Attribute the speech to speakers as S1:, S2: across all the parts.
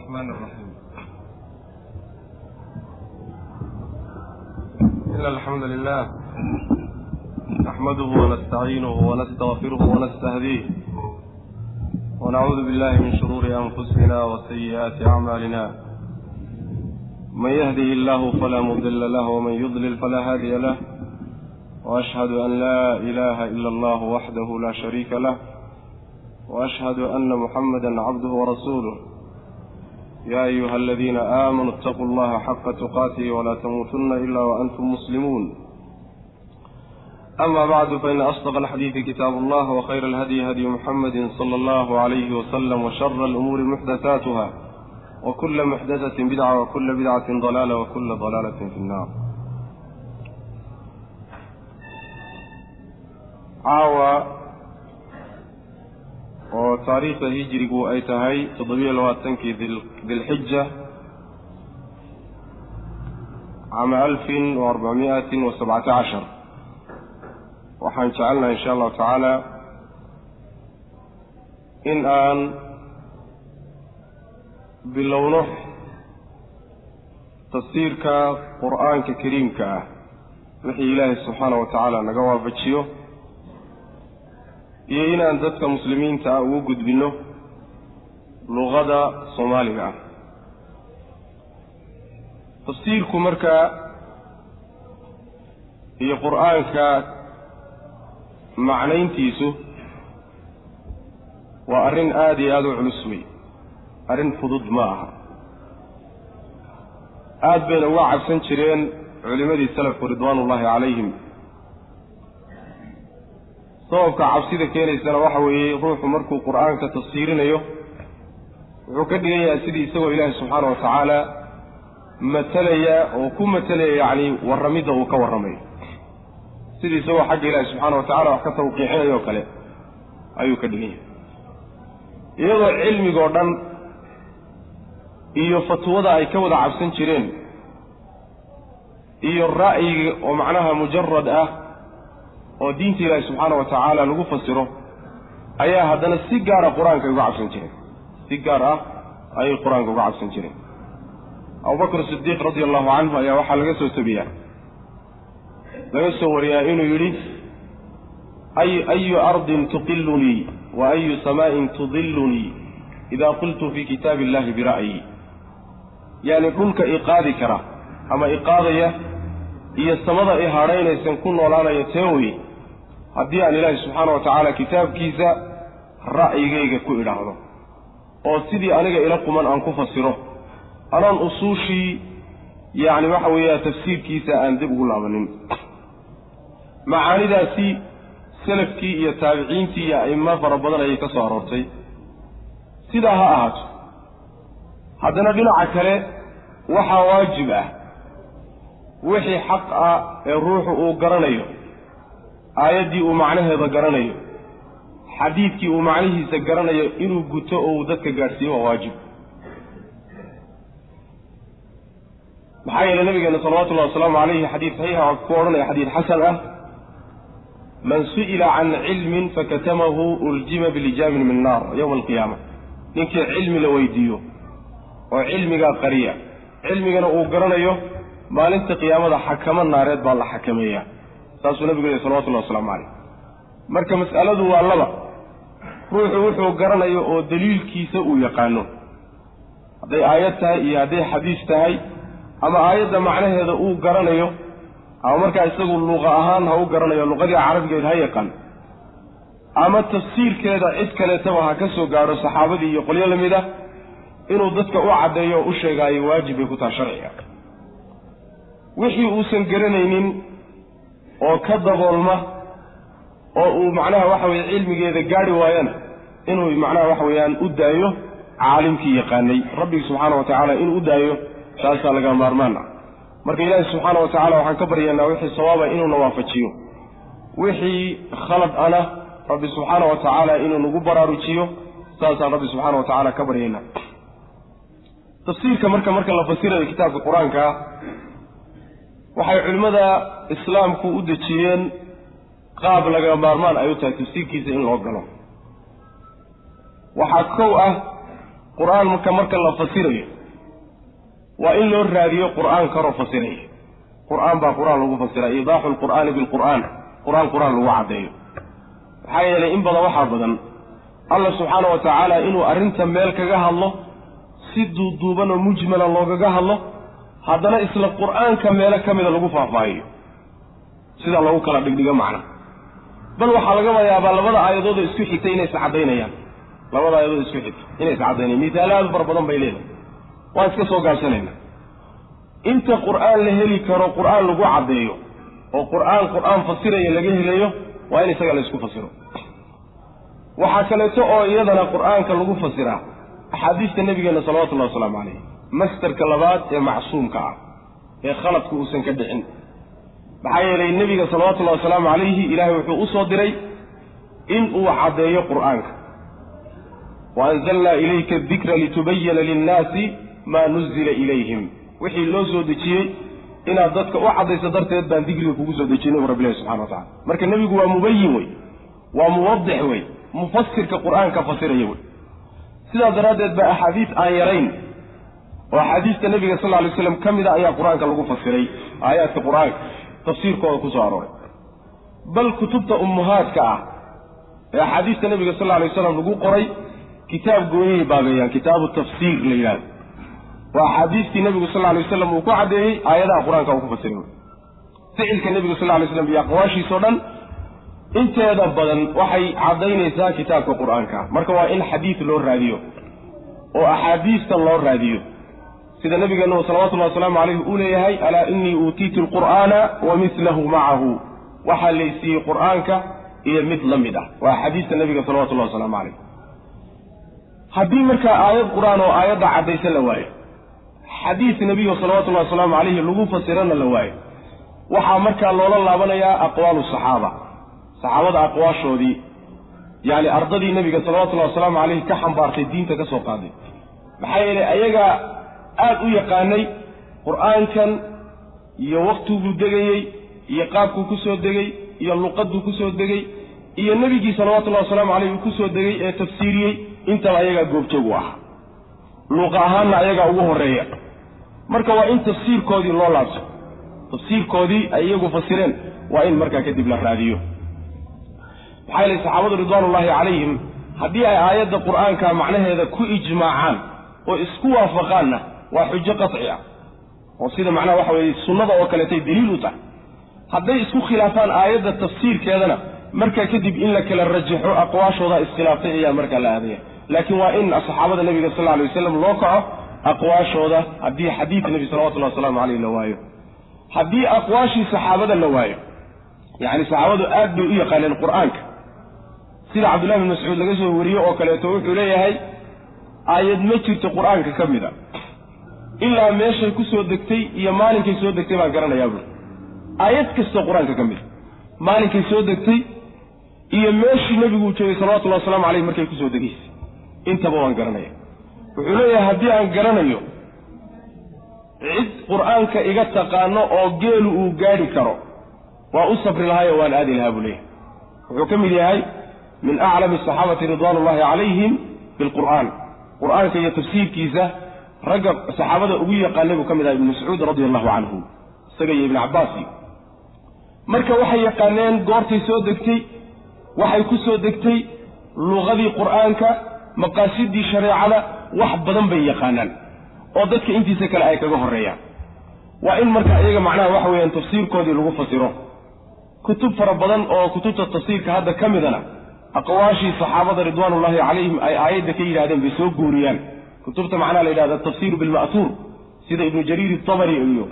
S1: الرحمن الرحيم. إن الحمد لله نحمده ونستعينه ونستغفره ونستهديه ونعوذ بالله من شرور أنفسنا وسيئات أعمالنا. من يهده الله فلا مضل له ومن يضلل فلا هادي له، وأشهد أن لا إله إلا الله وحده لا شريك له، وأشهد أن محمدا عبده ورسوله. يا أيها الذين آمنوا اتقوا الله حق تقاته ولا تموتن إلا وأنتم مسلمون. أما بعد، فإن أصدق الحديث كتاب الله، وخير الهدي هدي محمد صلى الله عليه وسلم، وشر الأمور محدثاتها، وكل محدثة بدعة، وكل بدعة ضلالة، وكل ضلالة في النار. oo taariikhda hijrigu ay tahay 27 dilxija عام 1417. waxaan jecelnahay insha Allah taala in aan bilowno tafsiirka quraanka kariimka ah wixii Ilaahay subhanahu wa ta'ala naga waafajiyo iyo inaan dadka muslimiinta ah ugu gudbino luqada Soomaaliga ah. tafsiirku marka iyo quraanka macnayntiisu waa arrin aad iyo aad u culus wey, arrin fudud ma aha. aad bayna uga cabsan jireen culimadii salafku ridwaanullaahi calayhim. sababka cabsida keenaysana waxa weeye ruuxu markuu qur'aanka tafsiirinayo wuxuu ka dhigan yahay sidii isagoo Ilaahay subxaanahu wa tacaala matalaya oo ku matalaya yacni warramidda uu ka warramayo, sidii isagoo xagga Ilaahay subxaanahu wa tacaala wax ka tawqiixinayo oo kale ayuu ka dhigan yahay. iyadoo cilmigoo dhan iyo fatwada ay ka wada cabsan jireen iyo ra'yiga oo macnaha mujarrad ah oo diinta Ilaahay subxaanahu wa tacaala lagu fasiro, ayaa haddana si gaar ah quraanka uga cabsan jireen, si gaar ah ayay quraanka uga cabsan jireen. Abubakr Siddiq radiyallahu anhu ayaa waxaa laga soo wariyaa inuu yidhi ayu ardin tuqillunii wa ayu samaa'in tudillunii idaa qultu fi kitaabi illahi bira'yi. yani dhulka iqaadi kara ama iqaadaya iyo samada i hadhaynaysan ku noolaanaya teewey haddii aan Ilaahay subxaanahu wa tacaala kitaabkiisa ra'yigayga ku idhaahdo oo sidii aniga ila quman aan ku fasiro, anaan usuushii yacni waxa weeya tafsiirkiisa aan dib ugu laabanin. macaanidaasi salafkii iyo taabiciintii iyo a'immo fara badan ayay ka soo aroortay. sidaa ha ahaato, haddana dhinaca kale waxaa waajib ah wixii xaq ah ee ruuxu uu garanayo, aayaddii uu macnaheeda garanayo, xadiidkii uu macnihiisa garanayo inuu guto oo uu dadka gaadhsiiyo waa waajib. maxaa yeelay nabigeena salawaatullahi wasalaamu calayhi xadiid saxiixa oo ku odhanaya xadiid xasan ah: man su'ila can cilmin fakatamahu uljima bilijaamin min naar yowma alqiyaama. ninkii cilmi la weydiiyo oo cilmigaa qariya, cilmigana uu garanayo, maalinta qiyaamada xakamo naareed baa la xakameeyaa. saasuu nabigu yidhi salawatullahi wasalaamu calayh. marka mas'aladu waa laba: ruuxu wuxuu garanayo oo daliilkiisa uu yaqaano, hadday aayad tahay iyo hadday xadiis tahay, ama aayadda macnaheeda uu garanayo, ama markaa isagu luqa ahaan ha u garanayo, luqadii carabigeed ha yaqaan, ama tafsiirkeeda cid kaleetaba ha ka soo gaadho saxaabadii iyo qolyo la mid ah, inuu dadka u caddeeyo oo u sheegaayo waajib bay ku tahay sharciga. wixii uusan garanaynin oo ka daboolma oo uu macnaha waxa weeye cilmigeeda gaadhi waayana inuu macnaha waxa weeyaan u daayo caalimkii yaqaanay rabbiga subxaanahu wa tacaala inuu u daayo, taasaa laga maarmaana. marka Ilaahay subxaanahu wa tacaala waxaan ka baryaynaa wixii sawaaba inuuna waafajiyo, wixii khalad ana rabbi subxaanahu wa tacaala inuu nagu baraarujiyo. saasaan rabbi subxaanahu wa tacaala ka baryaynaa. tafsiirka marka la fasirayo kitaabka qur-aanka waxay culimmada islaamku u dejiyeen qaab laga maarmaan ay u tahay tafsiirkiisa in loo galo. waxaa kow ah qur'aan marka la fasirayo waa in loo raadiyo qur'aan karo fasirayo qur'aan baa qur'aan lagu fasiraa idaaxu alqur'aani bilqur'aan qur'aan lagu caddeeyo maxaa yeelay in badan waxaa badan allah subxaanahu wa tacaala inuu arrinta meel kaga hadlo si duuduuban oo mujmala loogaga hadlo haddana isla qur'aanka meelo ka mida lagu faahfaahiyo sidaa loogu kala dhigdhigo macna bal waxaa laga yaabaa labada aayadood isku xigtay inay iscadaynayaan labada aayadood isku xigtay inay iscadaynayaan misaalaad fara badan bay leedahay waa iska soo gaabsanayna inta qur'aan la heli karo qur'aan lagu caddeeyo oo qur'aan fasiraya laga helayo waa in isaga la isku fasiro waxaa kaleeto oo iyadana qur'aanka lagu fasiraa axaadiista nabigeena salawatullahi wasalaamu calayh mastarka labaad ee macsuumka ah ee khaladku uusan ka dhicin maxaa yeelay nebiga salawatullahi wasalaamu calayhi ilaahay wuxuu u soo diray in uu caddeeyo qur'aanka wa anzalnaa ilayka adikra litubayana linnaasi maa nuzila ilayhim wixii loo soo dejiyey inaad dadka u caddayso darteed baan digriga kugu soo dejinay rabbilahi subxana wa tacala marka nebigu waa mubayin wey waa muwadix wey mufasirka qur'aanka fasiraya wey sidaas daraaddeed baa axaadiis aan yarayn oo axaadiista nebiga sal lla lay slam ka mida ayaa qur'aanka lagu fasiray aayaadka qur'aanka tafsiirkooda ku soo arooray bal kutubta ummuhaadka ah ee axaadiista nebiga sal lla lay waslam lagu qoray kitaab gooyay baabeeyaan kitaabu tafsiir la yidhahdo waa axaadiistii nebigu sal lla lay wasalam uu ku caddeeyey aayadaha qur-aanka uu ku fasiray ficilka nebigu sal lla lay slam iyo aqwaashiisao dhan inteeda badan waxay caddaynaysaa kitaabka qur'aanka marka waa in xadiid loo raadiyo oo axaadiista loo raadiyo sida nabigeennu salawatullahi wasalaamu calayhi uu leeyahay alaa innii uutiitu alqur'aana wa midlahu macahu waxaa laysiiyey qur'aanka iyo mid la mid ah waa xadiista nebiga salawatullahi wasalaamu calayh haddii markaa aayad qur'aan oo aayadda caddaysan la waayo xadiis nebiga salawatullahi wasalaamu calayhi lagu fasirana la waayo waxaa markaa loola laabanayaa aqwaalu saxaabada aqwaashoodii yacni ardadii nebiga salawatullahi wasalaamu calayhi ka xambaartay diinta ka soo qaaday maxaa yeelay ayagaa aada u yaqaanay qur'aankan iyo waktiguu degayey iyo qaabkuu ku soo degay iyo luqadduu ku soo degay iyo nebigii salawatullahi wasalaamu calayhi uu ku soo degay ee tafsiiriyey intaba ayagaa goobjoog u ahaa luuqa ahaanna ayagaa ugu horreeya marka waa in tafsiirkoodii loo laabso tafsiirkoodii ay iyagu fasireen waa in markaa kadib la raadiyo maxaa yeelay saxaabadu ridwaanullaahi calayhim haddii ay aayadda qur'aanka macnaheeda ku ijmaacaan oo isku waafaqaanna waa xujo qaci ah oo sida macnaha waxa weeye sunnada oo kaleetay daliil u tahay hadday isku khilaafaan aayadda tafsiirkeedana markaa kadib in la kala rajaxo aqwaashooda iskhilaaftay ayaa markaa la aadaya laakiin waa in saxaabada nebiga sal lla alay wasalam loo kaco aqwaashooda haddii xadiid nebi salawatullahi wasalaamu calayh la waayo haddii aqwaashii saxaabada la waayo yacni saxaabadu aad bay u yaqaaneen qur'aanka sida cabdullahi bin mascuud laga soo wariye oo kaleeto wuxuu leeyahay aayad ma jirto qur'aanka ka mida ilaa meeshay ku soo degtay iyo maalinkay soo degtay baan garanayaa buuri aayad kastoo qur-aanka ka mida maalinkay soo degtay iyo meeshii nebiguu joogay salawatullahi wasalaamu calayh markay ku soo degaysay intaba waan garanaya wuxuu leeyahay haddii aan garanayo cid qur'aanka iga taqaano oo geelu uu gaadhi karo waa u sabri lahaayoo waan aadi lahaa buu leeyahay wuxuu ka mid yahay min aclami asaxaabati ridwaanullahi calayhim bilqur'aan qur'aanka iyo tafsiirkiisa ragga saxaabada ugu yaqaanay buu ka mid ahay ibnu mascuud radia allahu canhu isaga iyo ibnu cabbaasi marka waxay yaqaaneen goortay soo degtay waxay ku soo degtay luqadii qur'aanka maqaasidii shareecada wax badan bay yaqaanaan oo dadka intiisa kale ay kaga horreeyaan waa in marka iyaga macnaha waxa weeyaan tafsiirkoodii lagu fasiro kutub fara badan oo kutubta tafsiirka hadda ka midana aqwaashii saxaabada ridwaanullaahi calayhim ay aayadda ka yidhahdeen bay soo guuriyaan kutubta macnaha la yidhahda tafsiiru bilma'tuur sida ibnu jariir itabari iyo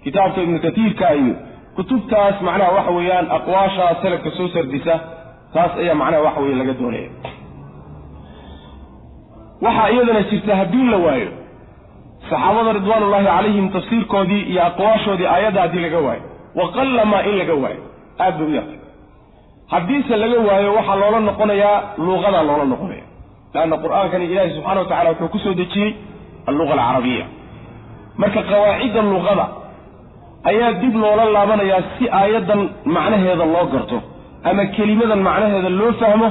S1: kitaabka ibnu katiirka iyo kutubtaas macnaha waxa weeyaan aqwaashaa salafka soo sardisa taas ayaa macnaha waxa weeye laga doonaya waxaa iyadana jirta haddii la waayo saxaabada ridwaanullaahi calayhim tafsiirkoodii iyo aqwaashoodii aayadda haddii laga waayo waqallamaa in laga waayo aad bay u yartay haddiise laga waayo waxaa loola noqonayaa luuqadaa loola noqonaya leanna qur'aankani ilaahi subxana wa tacala wuxuu ku soo dejiyey alluqa alcarabiya marka qawaacidda luqada ayaa dib loola laabanayaa si aayaddan macnaheeda loo garto ama kelimadan macnaheeda loo fahmo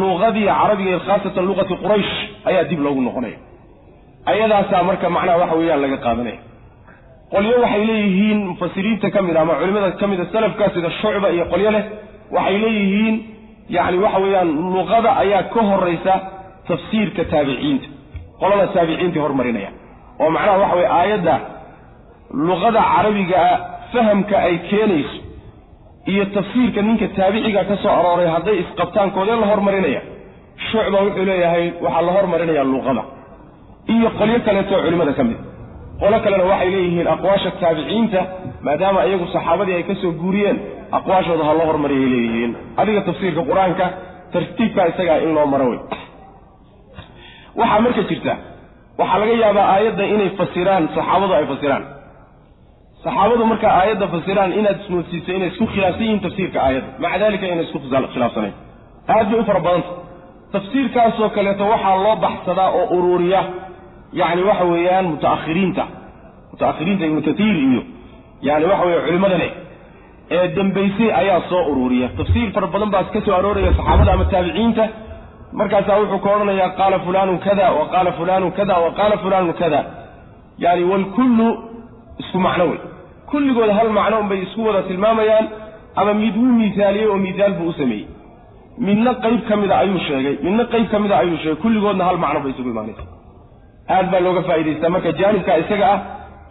S1: luqadii carabiga khaasatan luqati quraysh ayaa dib loogu noqonaya ayadaasaa marka macnaha waxa weeyaan laga qaadanaya qolyo waxay leeyihiin mufasiriinta ka mid ama culimada ka mid salafka sida Shu'ba iyo qolyo leh waxay leeyihiin yani waxa weeyaan luqada ayaa ka horeysa tafsiirka taabiciinta qolada taabiciinta hormarinaya oo macnaha waxa weey aayada luqada carabiga fahamka ay keenayso iyo tafsiirka ninka taabiciga ka soo arooray haday isqabtaan koodeen la hormarinaya Shu'ba wuxuu leeyahay waxa la hormarinaya luqada iyo qolyo kale oo culimada ka mid qolo kalena waxay leeyihiin aqwaasha taabiciinta maadaama ayagu saxaabadii ay ka soo guuriyeen aqwaashooda ha loo hormariyay leeyihiin adiga tafsiirka quraanka tartiibka isaga in loo maro way waxa marka jirta waxa laga yaabaa aayadda inay fasiraan saxaabadu ay fasiraan saxaabadu marka aayadda fasiraan inaad ismoodsiiso inay isku khilaafsan tafsiirka aayadda maca dalika inay isku khilaafsaneen aad u farabadan tafsiirkaas oo kale waxa loo baxsadaa oo ururiya يعني waxa weeyaan mutaakhiriinta ibn Kathir iyo yani waxa weey culimada leh ee dambeysay ayaa soo ururiya tafsiir far badan baa ka soo arooraya saxaabada ama taabiciinta markaas wuxuu ka oranayaa qala fulanu kada wa qala fulanu kada wa qala fulanu kada yani wal kullu isku macnawi kulligood hal macno bay isku wada tilmaamayaan ama mid uu miisaaliyo oo miisaal buu sameeyay midna qayb kamida ayuu sheegay kulligoodna hal macno bay isugu imaanaysaa aad baa looga faa'iideystaa marka jaanibka isaga ah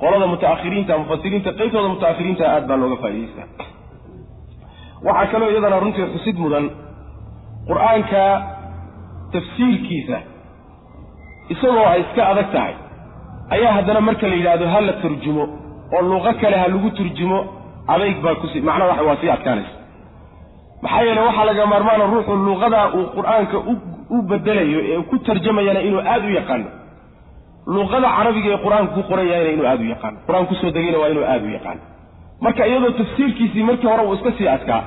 S1: qolada mutaakhiriinta mufassiriinta qaybtooda mutaakhiriinta aad baa looga faa'iideystaa waxa kale iyadana runtii xusid mudan quraanka tafsiirkiisa isagoo ay iska adag tahay ayaa haddana marka la yiraahdo hal la turjumo oo luqo kale ha lagu turjumo adeeg baa ku macna waxa waa si adkaanaysa maxaa yeelay waxa laga maarmaan ruuxu luqada uu quraanka u bedelayo ee ku tarjumayana inuu aad u yaqaan luqada carabiga ee quraanku ku qorayayna inuu aad u yaqaan quraanku soo dagayna waa inuu aad u yaqaan marka iyadoo tafsiirkiisii markii hore uu iska sii adkaa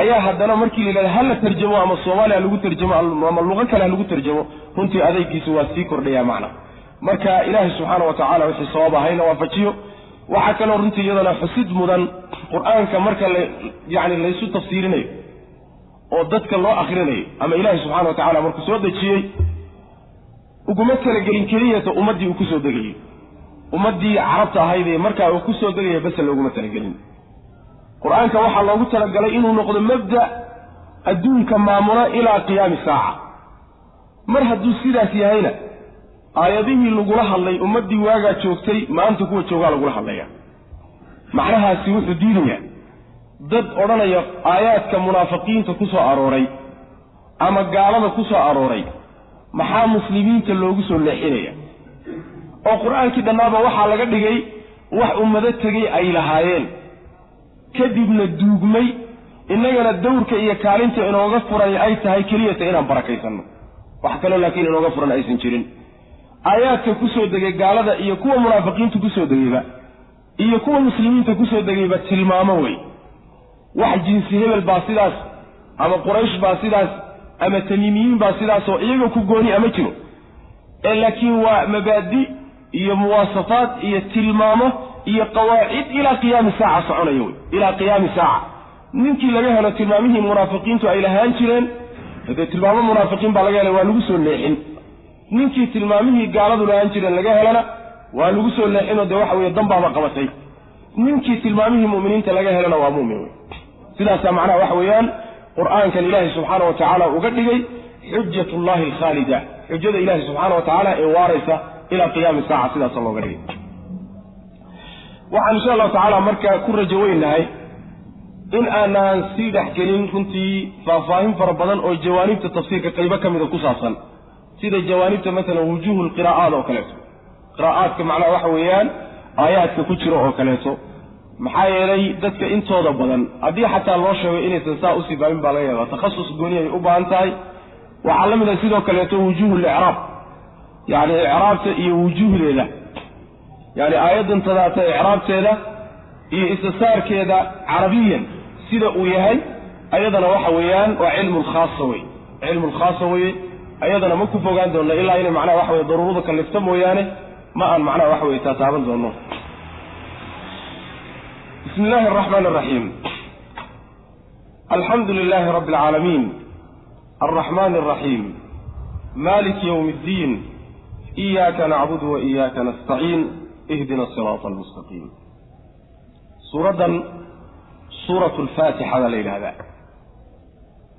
S1: ayaa haddana markii la yiraahdo hal la tarjumo ama Soomaaliya lagu tarjumo ama luqo kale lagu tarjumo runtii adeegkiisu waa sii kordhaya macna marka Ilaahay subhanahu wa ta'ala wixii sabab ahayna waafajiyo waxa kale runtii iyadana xusid mudan quraanka marka la isu tafsiirinayo oo dadka loo akhrinayo ama Ilaahay subhanahu wa ta'ala markuu soo dajiyay uguma kala gelin kaliya ummadii uu ku soo dagayay ummadii carabta ahayd marka uu ku soo dagayay bas looguma kala gelin quraanka waxa loogu tala galay inuu noqdo mabda adduunka maamula ila qiyaam saaca mar hadduu sidaas yahayna aayadihii lagu la hadlay ummadii waaga joogtay maanta kuwa jooga lagu la hadlaya macnahaasi wuxuu diidayaa dad oranaya aayaadka munaafiqiinta ku soo arooray ama gaalada ku soo arooray maxaa muslimiinta loogu soo leexinaya oo quraanki dhanaaba waxa laga dhigay wax ummada tagay ay lahaayeen kadibna duugmay inagana dawrka iyo kaalinta inooga furay ay tahay kaliya inaan barakaysano wax kale laakiin inooga furan aysan jirin aayaadka ku soo degay gaalada iyo kuwa munaafiqiinta ku soo degayba iyo kuwa muslimiinta ku soo degayba tilmaamo way wax jinsi hebel baa sidaas ama quraysh baa sidaas ama tamiimiin baa sidaas oo iyaga ku gooni ama jiro laakiin waa mabaadi iyo muwaasafaat iyo tilmaamo iyo qawaacid ila qiyaam saaca soconayo ila qiyaam saaca ninkii laga helo tilmaamihii munaafiqiintu ay lahaan jireen hada tilmaamo munaafiqiin baa laga helay waa lagu soo leexin ninkii tilmaamihii gaaladu lahaan jireen laga helana waa lagu soo leexin oo waxa weeye dambaaba qabatay ninkii tilmaamihii muuminiinta laga helana waa muumin sidaas macnaha waxa weeyaan quraanka ilaahi subhanahu wa ta'ala uga dhigay xujjatullahi khalida xujjada ilaahi subhanahu wa ta'ala ee waaraysa ila qiyaam saaca sidaas looga dhigay waxaan insha Allah ta'ala marka ku rajaweynahay in aanan sii dhaxgelin runtii faahfaahin fara badan oo jawaanibta tafsiirka qaybo kamid ku saabsan sida jawaanibta mesela wujuhul qiraa'at oo kaleeto qiraa'aadka macnaha waxa weeyaan aayaadka ku jiro oo kaleeto maxaa yeelay dadka intooda badan haddii xataa loo sheego inaysan saa u sibaabin baa laga yaabaa takhasus gooni ay u baahan tahay waxaa la mid ah sidoo kaleeto wujuhul i'raab yani i'raabta iyo wujuhdeeda yani aayadan tadaata i'raabteeda iyo istisaarkeeda carabiyan sida uu yahay ayadana waxa weeyaan waa cilmu khaas way ayadana ma ku fogaan doona ilaa inay macnaha waxa weey daruurada kalifta mooyaane ma aan macnaha waxa weey taaban doono بسم الله الرحمن الرحيم الحمد لله رب العالمين الرحمن الرحيم مالك يوم الدين إياك نعبد وإياك نستعين اهدنا الصراط المستقيم. سورة الفاتحة ليلة هذا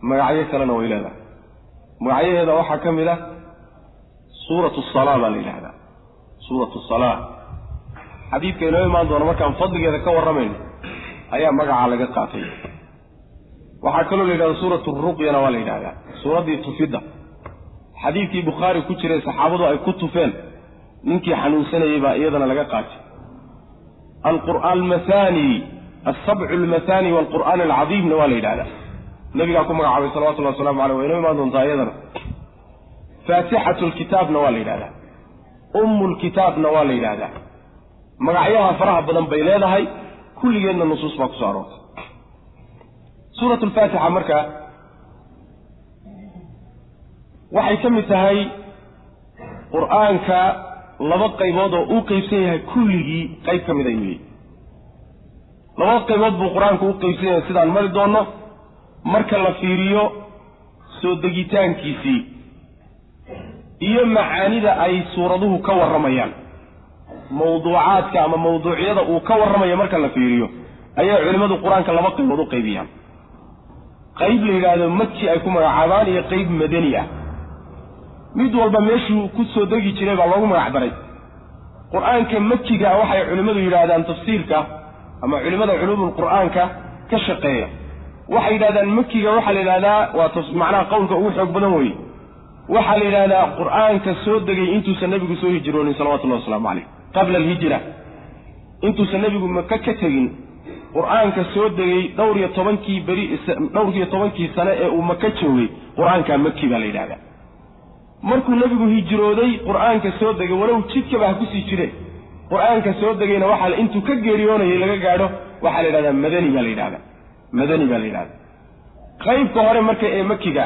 S1: مقعيه لنا وإلى ذا مقعيه هذا وحا كملة سورة الصلاة ليلة هذا سورة الصلاة حديث كينو إيمان دون مكان فضل إذا كور رمين أيام مقع على قطعتين وحا كلو ليلة سورة الرقية وليلة هذا سورة دي تفيدة حديث بخاري كتير صحابته أي كتفين ننكي حنون سنة يبقى إيضا لقاقات القرآن المثاني السبع المثاني والقرآن العظيم نوالي هذا النبي قالكم عليه الصلاة والسلام عليه وإنه ما دون أيضا فاتحة الكتاب نوالي هذا أم الكتاب نوالي هذا مقعيها فرح بدن بيلادة هاي كل جينا النصوص مقصارات سورة الفاتحة مركة waxay kamid tahay quraanka laba qaybood oo uu qaybsan yahay kulligii qayb kamid ah yiri laba qaybood buu quraanku u qaybsan yahay sidaan mari doono marka la fiiriyo soo degitaankiisii iyo macaanida ay suuraduhu ka waramayaan mawduucaadka ama mawduucyada uu ka waramayo marka la fiiriyo ayaa culimadu quraanka laba qaybood u qaybiyaan qayb la yiraahdo makki ay ku magacaabaan iyo qayb madani ah mid walba meeshuu ku soo degi jiray baa loogu magac daray quraanka makkiga waxay culimadu yiraahdaan tafsiirka ama culimada culumul quraanka ka shaqeeya waxay yiraahdaan makkiga waxa la yiraahdaa waa macnaha qowlka ugu xoog badan weey waxa la yiraahdaa quraanka soo degay intuu nabigu soo hijroonin sallallahu alayhi wasallam qabla al-hijra intuu nabigu makka ka tagin quraanka soo degay dhowr iyo 10kii sano ee uu makka joogay quraanka makki baa la yiraahdaa markuu nabigu hijrooday quraanka soo degay walow jidka baa ku sii jiray quraanka soo degayna waxa la intuu ka geeriyoonay laga gaadho waxa la yiraahdaa madani baa la yiraahdaa qaybka hore marka ee makkiga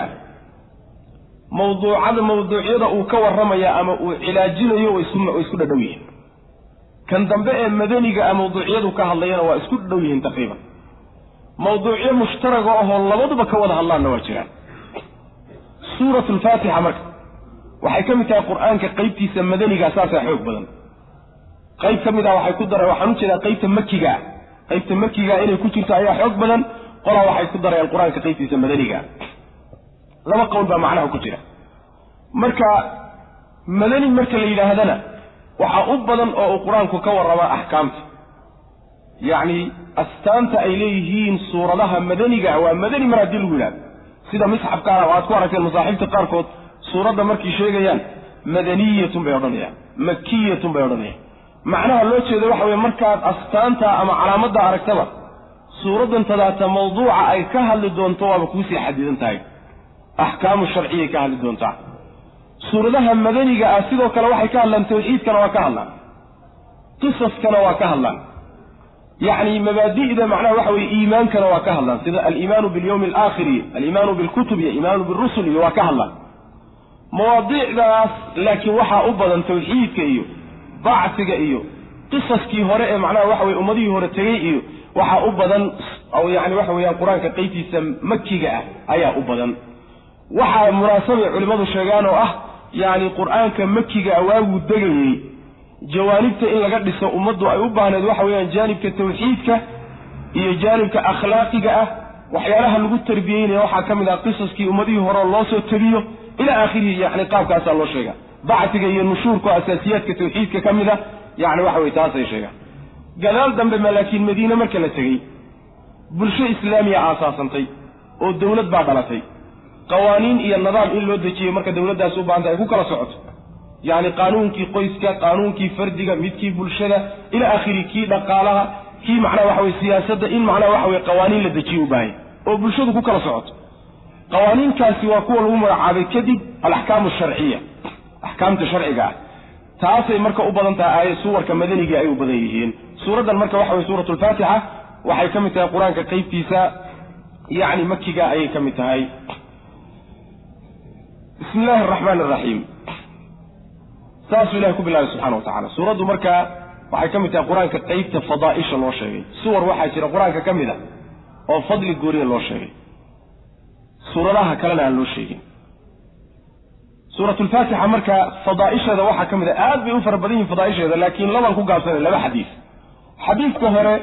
S1: mawduucyada uu ka waramaya ama uu cilaajinayo way isku dhadhow yihiin kan dambe ee madaniga ama mawduucyadu ka hadlayana waa isku dhadhow yihiin taqriiban mawduucyo mushtarak ah oo labaduba ka wada hadlaana waa jiraan suuratul faatiha marka waxay kamid tahay quraanka qaybtiisa madaniga asaasa xoog badan qayb kamid ah waxay ku daray waxaan u jeedaa qaybta makkiga inay ku jirto ayaa xoog badan qola waxay ku darayaan quraanka qaybtiisa madaniga laba qowl baa macnaha ku jira marka madani marka la yiraahdana waxa u badan oo quraanku ka warrama ahkaamta yaani astaanta ay leeyihiin suuradaha madaniga waa madani mar hadii lagu yiraahdo sida misxabka aad ku aragteen masaaxiibta qaarkood suurada markii sheegayaan madaniyatun bay odhanayaan makkiyatun bay odhanayaan macnaha loo jeedo waxa weeye markaad astaanta ama calaamadda aragtaba suuradan tadaata mawduuca ay ka hadli doonto waa ku sii xadidan tahay ahkaamu sharciye ka hadli doonta suuradaha madaniga ah sidoo kale waxay ka hadlaan tawxiidkana waa ka hadlaan qisaskana waa ka hadlaan يعني مبادئ معناه وحوي إيمان كان وكهلا سيدا الإيمان باليوم الآخر الإيمان بالكتب الإيمان بالرسل وكهلا مواضيع ذاس لكن وحا أبدا توحيد كإيو بعث كإيو قصص كي هراء معناه وحوي أمضي هراء تغيئيو وحا أبدا أو يعني وحوي القرآن كقيتي مكي جاء أيا أبدا وحا مناسبة علماء الشيغان يعني القرآن كمكي جاء واو الدقلي جوانبته إن لقد لسا أمضوا أي أبانا وحويا جانبك توحيدك إيا جانبك أخلاقك وحيالها اللي قلت تربيين وحا كامل قصصك أمضيه وراء الله سوى التبيه إلى آخره يعني قابك أسأل الله شيئا بعتك إيا النشورك وأساسياتك توحيدك كاملة يعني وحوي تاسي شيئا قلال دنب ملاكين مدينة مركلة تغي بلشة إسلامية أساسا تي والدولة باقلتي قوانين إيا النظام إلا ودكي مركة دولة دا سوبا عندها يكون كلا سعود يعني قانون كي قيسك قانون كي فردك ميتكي بلشدة إلى آخره كي دقالها كي معنى وحوي السياسة إن معنى وحوي قوانين لدكي وباين وبلشدة كلا سعود قوانين كاسي وكوة الأمر عابد كدب الأحكام الشرعية أحكام الشرعية تاسي مركة أبضانتا آية سور كمدني جاء أبضيهين سورة المركة وحوي سورة الفاتحة وحي كمتها القرآن كقيب تيسا يعني مكي جاء أي كمتها هاي بسم الله الرحمن الرحيم ساس الله بالله سبحانه وتعالى سورة مركة waxay kamid tahay quraanka qaybta fadaa'isha loo sheegay suwar waxa jira quraanka kamid ah oo fadli gooriye loo sheegay suuradaha kalena aan loo sheegin سورة الفاتحة مركا فضائش هذا واحد كم إذا آد بيوفر بدين فضائش هذا لكن لما نكون قاصرين لا حديث حديث كهرة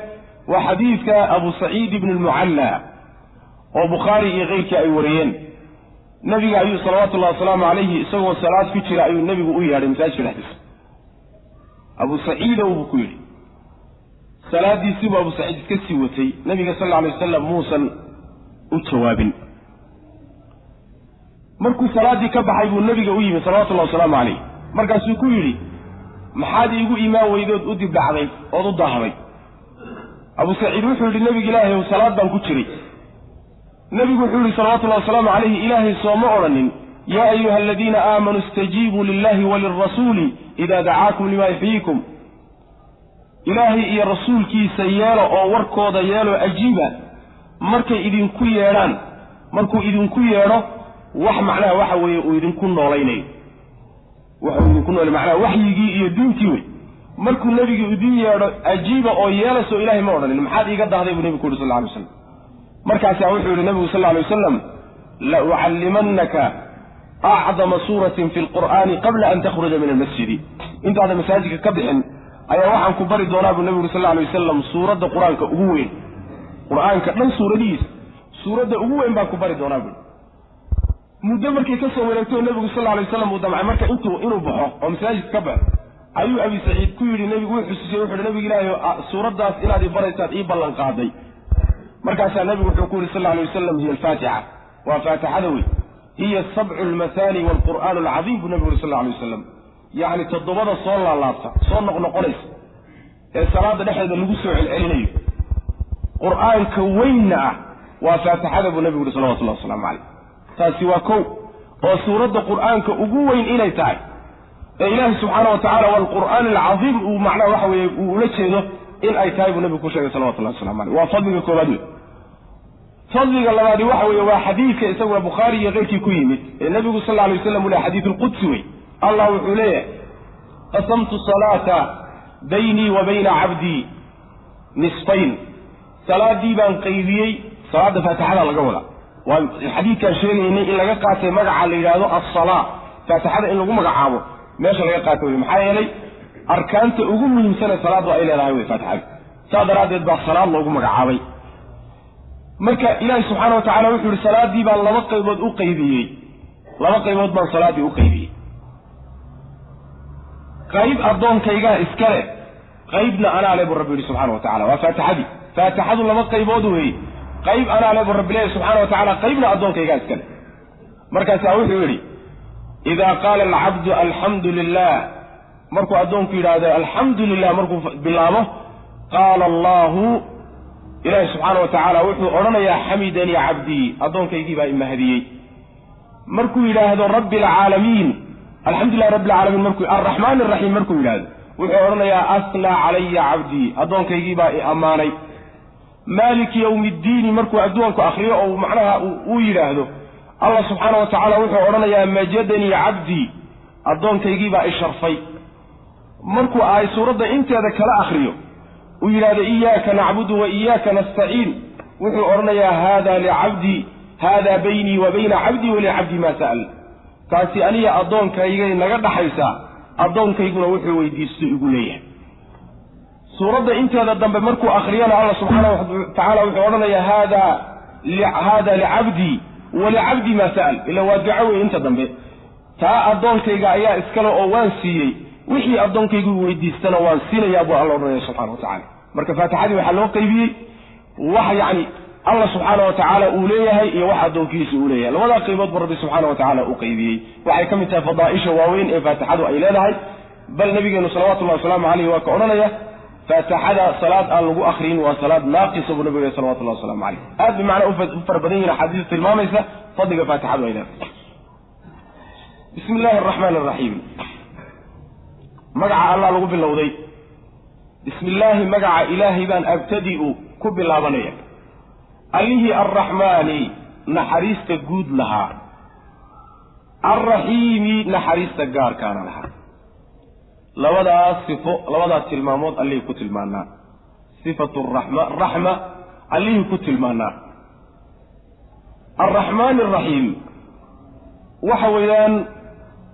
S1: وحديث أبو سعيد بن المعلى وبخاري غيرك أيوريين نبي عليه صلوات الله وسلامه عليه سوى صلاة في شراء النبي وإيه هذا مثال في الحديث أبو سعيد وبكيري صلاة دي سوى أبو سعيد كسوتي نبي صلى الله عليه وسلم موسى وتواب markuu salaadii ka baxay buu nabiga u yimi sallallahu alayhi wasallam alayhi markaasuu ku yiri maxaad iigu iimaan weydood u dib dhacday oo u daahabay Abu Sa'id wuxuu yiri nabiga Ilaahay salaad baan ku jiray nabigu wuxuu yiri sallallahu alayhi wasallam alayhi Ilaahay sooma oranin ya ayyuha alladina aamanu istajibu lillahi walirrasuli idha da'aakum lima yuhyikum Ilaahay iyo rasuulkiisa yeelo oo warkooda yeelo ajiiba markay idinku yeeraan markuu idinku yeero wax macnaha waxa weeye uu idinku nooleynay waxa uu idinku nooleey macnaha waxyigii iyo diintii way markuu nabiga idin yeero ajiiba oo yeelaso Ilaahay ma oranin maxaad iiga dahday buu nabigu sallallahu alayhi wasallam markaas wuxuu yiri nabigu sallallahu alayhi wasallam la u'allimannaka a'zama suratin fil qur'ani qabla an takhruja min al-masjid inta hada masaajidka ka bixin ayaa waxaan ku bari doonaa buu nabigu sallallahu alayhi wasallam suurada quraanka ugu weyn quraanka dhan suurada ugu weyn baan ku bari doonaa buu muddo markii ka soo wareegtay nabigu sallallahu alayhi wasallam uu damcay marka inuu baxo oo masaajid ka baxo ayuu Abi Sa'id ku yiri nabigu wuxuu xusay nabiga Ilaahay suuradaas inaad baraysaad ii ballan qaaday markaas nabigu wuxuu ku yiri sallallahu alayhi wasallam hiya al-Fatiha wa Fatihada way hiya sab'u al-mathani wal Qur'an al-'azim nabigu sallallahu alayhi wasallam yaani todobada soo laalaabta soo noqnoqonaysa ee salaada dhexdeeda lagu soo celcelinayo Qur'aanka weyna wa Fatihada nabigu sallallahu alayhi wasallam taasi waa kow oo suurada quraanka ugu weyn inay tahay ee Ilaahay subhanahu wa ta'ala wal Qur'an al-'azim uu macna waxa weeye uu la jeedo in ay tahay nabigu ku sheegay sallallahu alayhi wasallam waa fadliga koobaad fadliga labaad waxa weeye waa xadiiska isagu Bukhari iyo qeybtii ku yimid ee nabigu sallallahu alayhi wasallam uu xadiis al-qudsi way Allah wuxuu leeyahay qasamtu salata bayni wa bayna 'abdi nisfayn salaadi baan qaybiyay salaada Faatixada laga wada والحديث كان شيء إن لقى قاتل مجا على يرادو الصلاة فاتحة إن لقوا مجا عابو ماشي لقى قاتل محايلي أركان تقوم من سنة صلاة وإلى الهوي فاتحة صادر هذا يتبع الصلاة لقوا مجا عابي مركا إلهي سبحانه وتعالى وحول الصلاة دي بان لبقى يبود أقيبي لبقى يبود بان صلاة دي أقيبي قريب أرضون كيغا إسكالي قريبنا أنا عليه بالرب سبحانه وتعالى وفاتحة دي فاتحة لبقى يبودوا هي قيب أنا على رب الله سبحانه وتعالى قيبنا أدونك يجاز كله مركز أوحي يقولي إذا قال العبد الحمد لله مركو أدونك هذا الحمد لله مركو بالله قال الله إلهي سبحانه وتعالى وحي أرنا يا حميدا يا عبدي أدونك يجيب إما هديي مركو إلى هذا رب العالمين الحمد لله رب العالمين مركو الرحمن الرحيم مركو إلى هذا وحي أرنا يا أثنى علي عبدي أدونك يجيب أماني مالك يوم الدين مركو أدوانك أخريه أو معناها ويراهده الله سبحانه وتعالى وحو أرنا يا مجدني عبدي أدوانك يجيب الشرفي مركو آي سورة انت هذا كلا أخريه ويراهده إياك نعبد وإياك نستعين وحو أرنا يا هذا لعبدي هذا بيني وبين عبدي ولعبدي ما سأل كاسي أني أدوانك يجيب نقد حيسا أدوانك يقول وحو ويديس يقول ليه سورة انت هذا الدنب مركو أخريانا الله سبحانه وتعالى وحورنا يا هذا لعبدي ولعبدي ما سأل إلا وادعوه انت الدنب تا أدونك يا إسكالو أوان سيي وحي أدونك يقول ويديستنا وان سينا يا أبو الله سبحانه وتعالى مركو فاتحة دي وحلوه قيبي وحي يعني الله سبحانه وتعالى أوليه يا واحد أدونكيس أوليه لو لا قيبات برب سبحانه وتعالى أقيبي وحي كم تفضائش ووين فاتحة إلى لهي بل نبينا صلوات الله وسلامه عليه وكأننا فاتحة صلاة اللغو آخرين وصلاة ناقصة بنبي صلى الله عليه وسلم عليه هذا بمعنى أفر بدين حديث المامسة صدق فاتحة وإذا بسم الله الرحمن الرحيم مقع الله لغو باللوضي بسم الله مقع إلهي بان أبتدئ كب الله بنية أليه الرحمن نحريس تقود لها الرحيم نحريس تقار كان لها لوضع تلمامات اللي كتل معنا صفة الرحمة اللي كتل معنا الرحمن الرحيم وحويان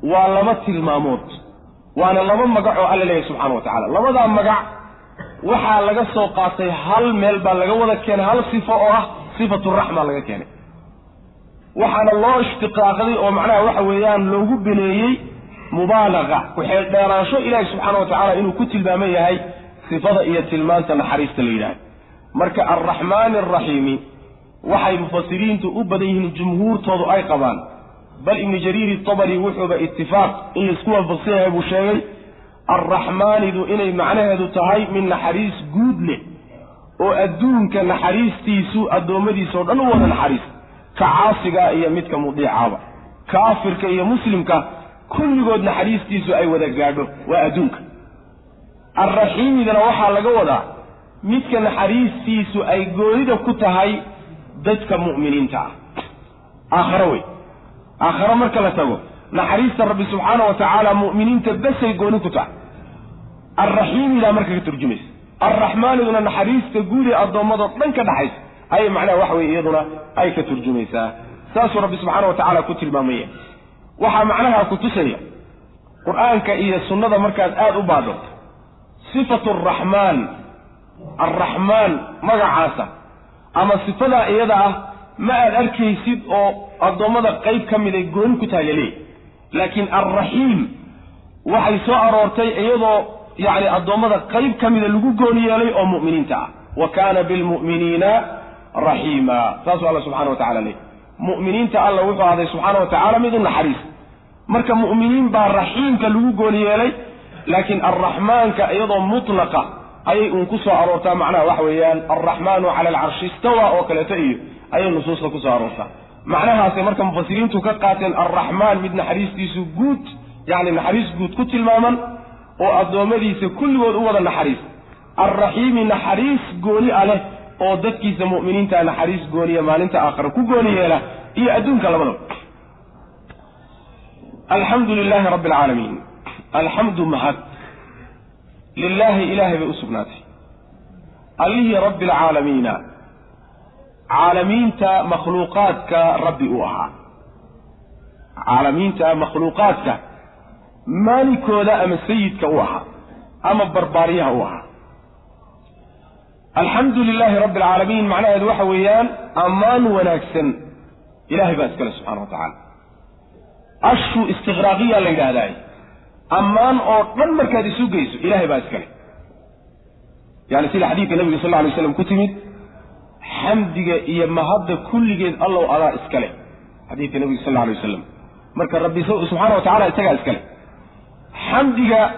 S1: ولما تلماموت وانا لما مقعوا ألا ليه سبحانه وتعالى لما ذا مقع وحا لغا سوقاتي هل ميلبا لغا وذا كان هل صفة الرحمة لغا كان وحانا الله اشتقاقي ومعناه وحويان لوغو بنيي مبالغة وحيث داراشو إلهي سبحانه وتعالى إنه كتل بامي هاي صفة إيا تلمان تنحريس تليلان مركا الرحمن الرحيم وحي مفسرين تؤبديهن الجمهور توضو أي قبان بل إن جرير الطبري وحب اتفاق إن يسكوها البصير أبو شاغي الرحمن ذو إني معناه ذو تهي من نحريس قود له وأدون كنحريس تيسو أدومدي سود أنه ولا نحريس كعاصقا إيا متك مضيع عابا كافر كإيا مسلم كل قد نحريس تيسو أي وذا قادو وأدونك الرحيم إذا نوحى لقوضا متك نحريس تيسو أي قولي كتهي دجك مؤمنين تعا آخر مركا لتقو نحريس الرب سبحانه وتعالى مؤمنين تبس يقولي كتها الرحيم إذا مركا ترجميس الرحمن إذا نحريس تقولي الضمضة لنك نحيس أي معنى وحوي إيضنا أي كترجميسا ساس رب سبحانه وتعالى كتل مامية وحا معناها كتسنية قرآن كإيا السنة مركز أبادو صفة الرحمن مقعاسة أما صفة إيضا ما الأركي سيد أو الضمضة قيب كمي يقولون كتالي لكن الرحيم وحي سؤال ورتي أيضا يعني الضمضة قيب كمي يقولون يلي أو مؤمنين تعا وكان بالمؤمنين رحيما فاسوا الله سبحانه وتعالى ليه مؤمنين تعالى وفا هذا سبحانه وتعالى مدن حريص مركا مؤمنين بالرحيم كالوقون يلي لكن الرحمن كأيضا مطلقة أي انكسوا عرورتا معناه وحويان الرحمن على العرش استوى وكالتئي أي النصوص لكسوا عرورتا معناها سيمركا مفسرين تكقاتل الرحمن مدن حريص ديسو قوت يعني نحريص قوت كتل ماما وأبدو مديس كل وضوضا نحريص الرحيم نحريص قولي عليه oo dadkiisa mu'miniinta ah naxariis gooniya maalinta aakhir ku gooniyeela iyo adduunka labadaba alxamdulillahi rabbil aalamiin alxamdu mahad lillahi ilaahi bi usbnaati alihi rabbil aalamiin aalamiinta makhluuqaadka rabbi u aha aalamiinta makhluuqaadka maalikooda ama sayidka u aha ama barbaariyaha u aha الحمد لله رب العالمين معناه الوحى ويان أمان ونكسن إلهي بأسكال سبحانه وتعالى أشو استغراقية لنقالاي أمان أو من مركز سوقيسو إلهي بأسكال يعني سيل حديث النبي صلى الله عليه وسلم كتمت حمدك إيا مهد كل جيد الله على إسكاله حديث النبي صلى الله عليه وسلم مركز ربي سبحانه وتعالى إسكال إسكاله حمدك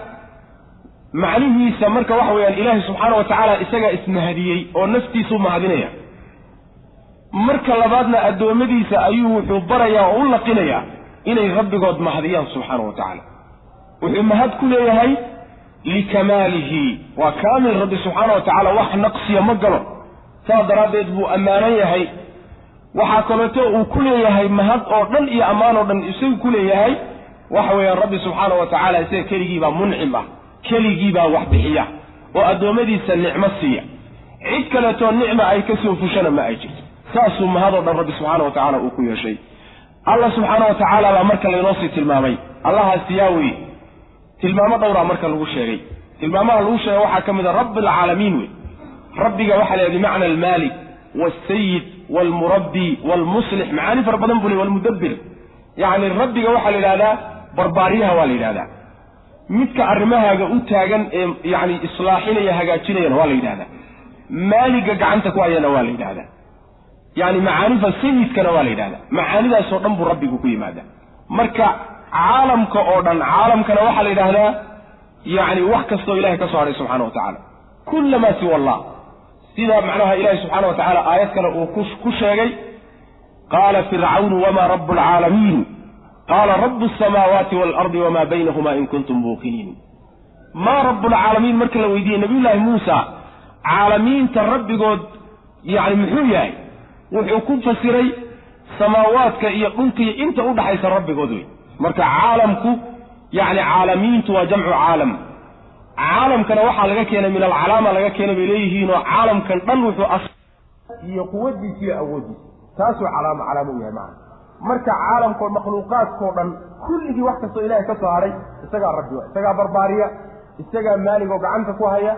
S1: معنيه سمرك وحوي الإله سبحانه وتعالى إسجى اسم هديي أو نفتي ثم هدينيا مرك لبادنا الدومدي سأيوه حبريا ولا قنيا إلى رب قد مهديا سبحانه وتعالى وحمهد كل هاي لكماله وكامل رب سبحانه وتعالى وح نقصي مجره صادر بيدبو أمانية هاي وحكمته وكل هاي مهد أردن إيه أمان أردن يسوي كل هاي وحوي الرب سبحانه وتعالى يسوي كريجيبا منعمة كليجيبا وحبحية وأدومدي النعمة السيئة عيد كانت النعمة أي كسو فشنا ما أيجي ساسو ما هذا الرب سبحانه وتعالى أكوي شيء الله سبحانه وتعالى بأمرك لنصي تلمامي الله السياوي تلمامة دورة أمرك الوشيري تلمامة الوشيري وحكم رب العالمين ربك وحل بمعنى المالك والسيد والمربي والمصلح معاني فربنا والمدبر يعني ربك وحل لا برباريها والإلالة midka arrimahaaga u taagan ee yani islaaxinaya hagaajinayana waa la yidhahdaa maaliga gacanta ku hayana waa la yidhahdaa yani macaanifa sayidkana waa la yidhahdaa macaanidaasoo dhan buu rabbigu ku yimaadaa marka caalamka oo dhan caalamkana waxaa la yidhahdaa yani wax kastoo ilahay ka soo haray subxana watacaala kullamaa siwa allah sida macnaha ilahi subxaana watacaala aayad kale uu ku sheegay qaala fircawnu wamaa rabu alcaalamiin قال رب السماوات والأرض وما بينهما إن كنتم موقنين ما رب العالمين مركل ويدي نبي الله موسى عالمين ترب قد يعني محوياي وحكم فسري سماواتك يقولك انت أود حيث رب قدوي مركا عالمك يعني عالمين تو جمع عالم كان وحا لك كان من العلامة لك كان بليه عالم كان طلوح أصل يقودي في أودي تاسو علامة يا معنا
S2: marka caalamka makhluuqaadka dhan kulligii wax kastoo ilaahay ka soo haray isagaa rabbi waa isagaa barbaariya isagaa maalig oo gacanta ku haya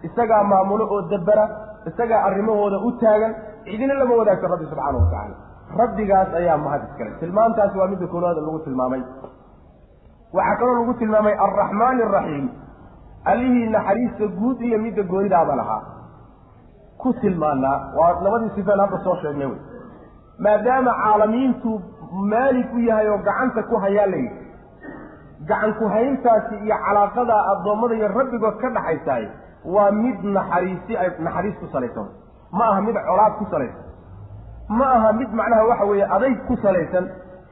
S2: isagaa maamulo oo dabbara isagaa arrimahooda u taagan cidina lama wadaagto rabbi subxaanahu watacaala rabbigaas ayaa mahad iskale tilmaantaasi waa midda koowaad lagu tilmaamay waxaa kaloo lagu tilmaamay alraxmaani araxiim allihii naxariista guud iyo midda goonidaaba lahaa ku tilmaanaa waa labadii sifaan hadda soo sheegnay wey maadaama caalamiintu maalig u yahay oo gacanta ku hayaa la yidhi gacan ku hayntaasi iyo calaaqada addoommada iyo rabbigood ka dhaxaysaay waa mid naxariis ku salaysan ma aha mid colaad ku salaysan ma aha mid macnaha waxa weeye adayg ku salaysan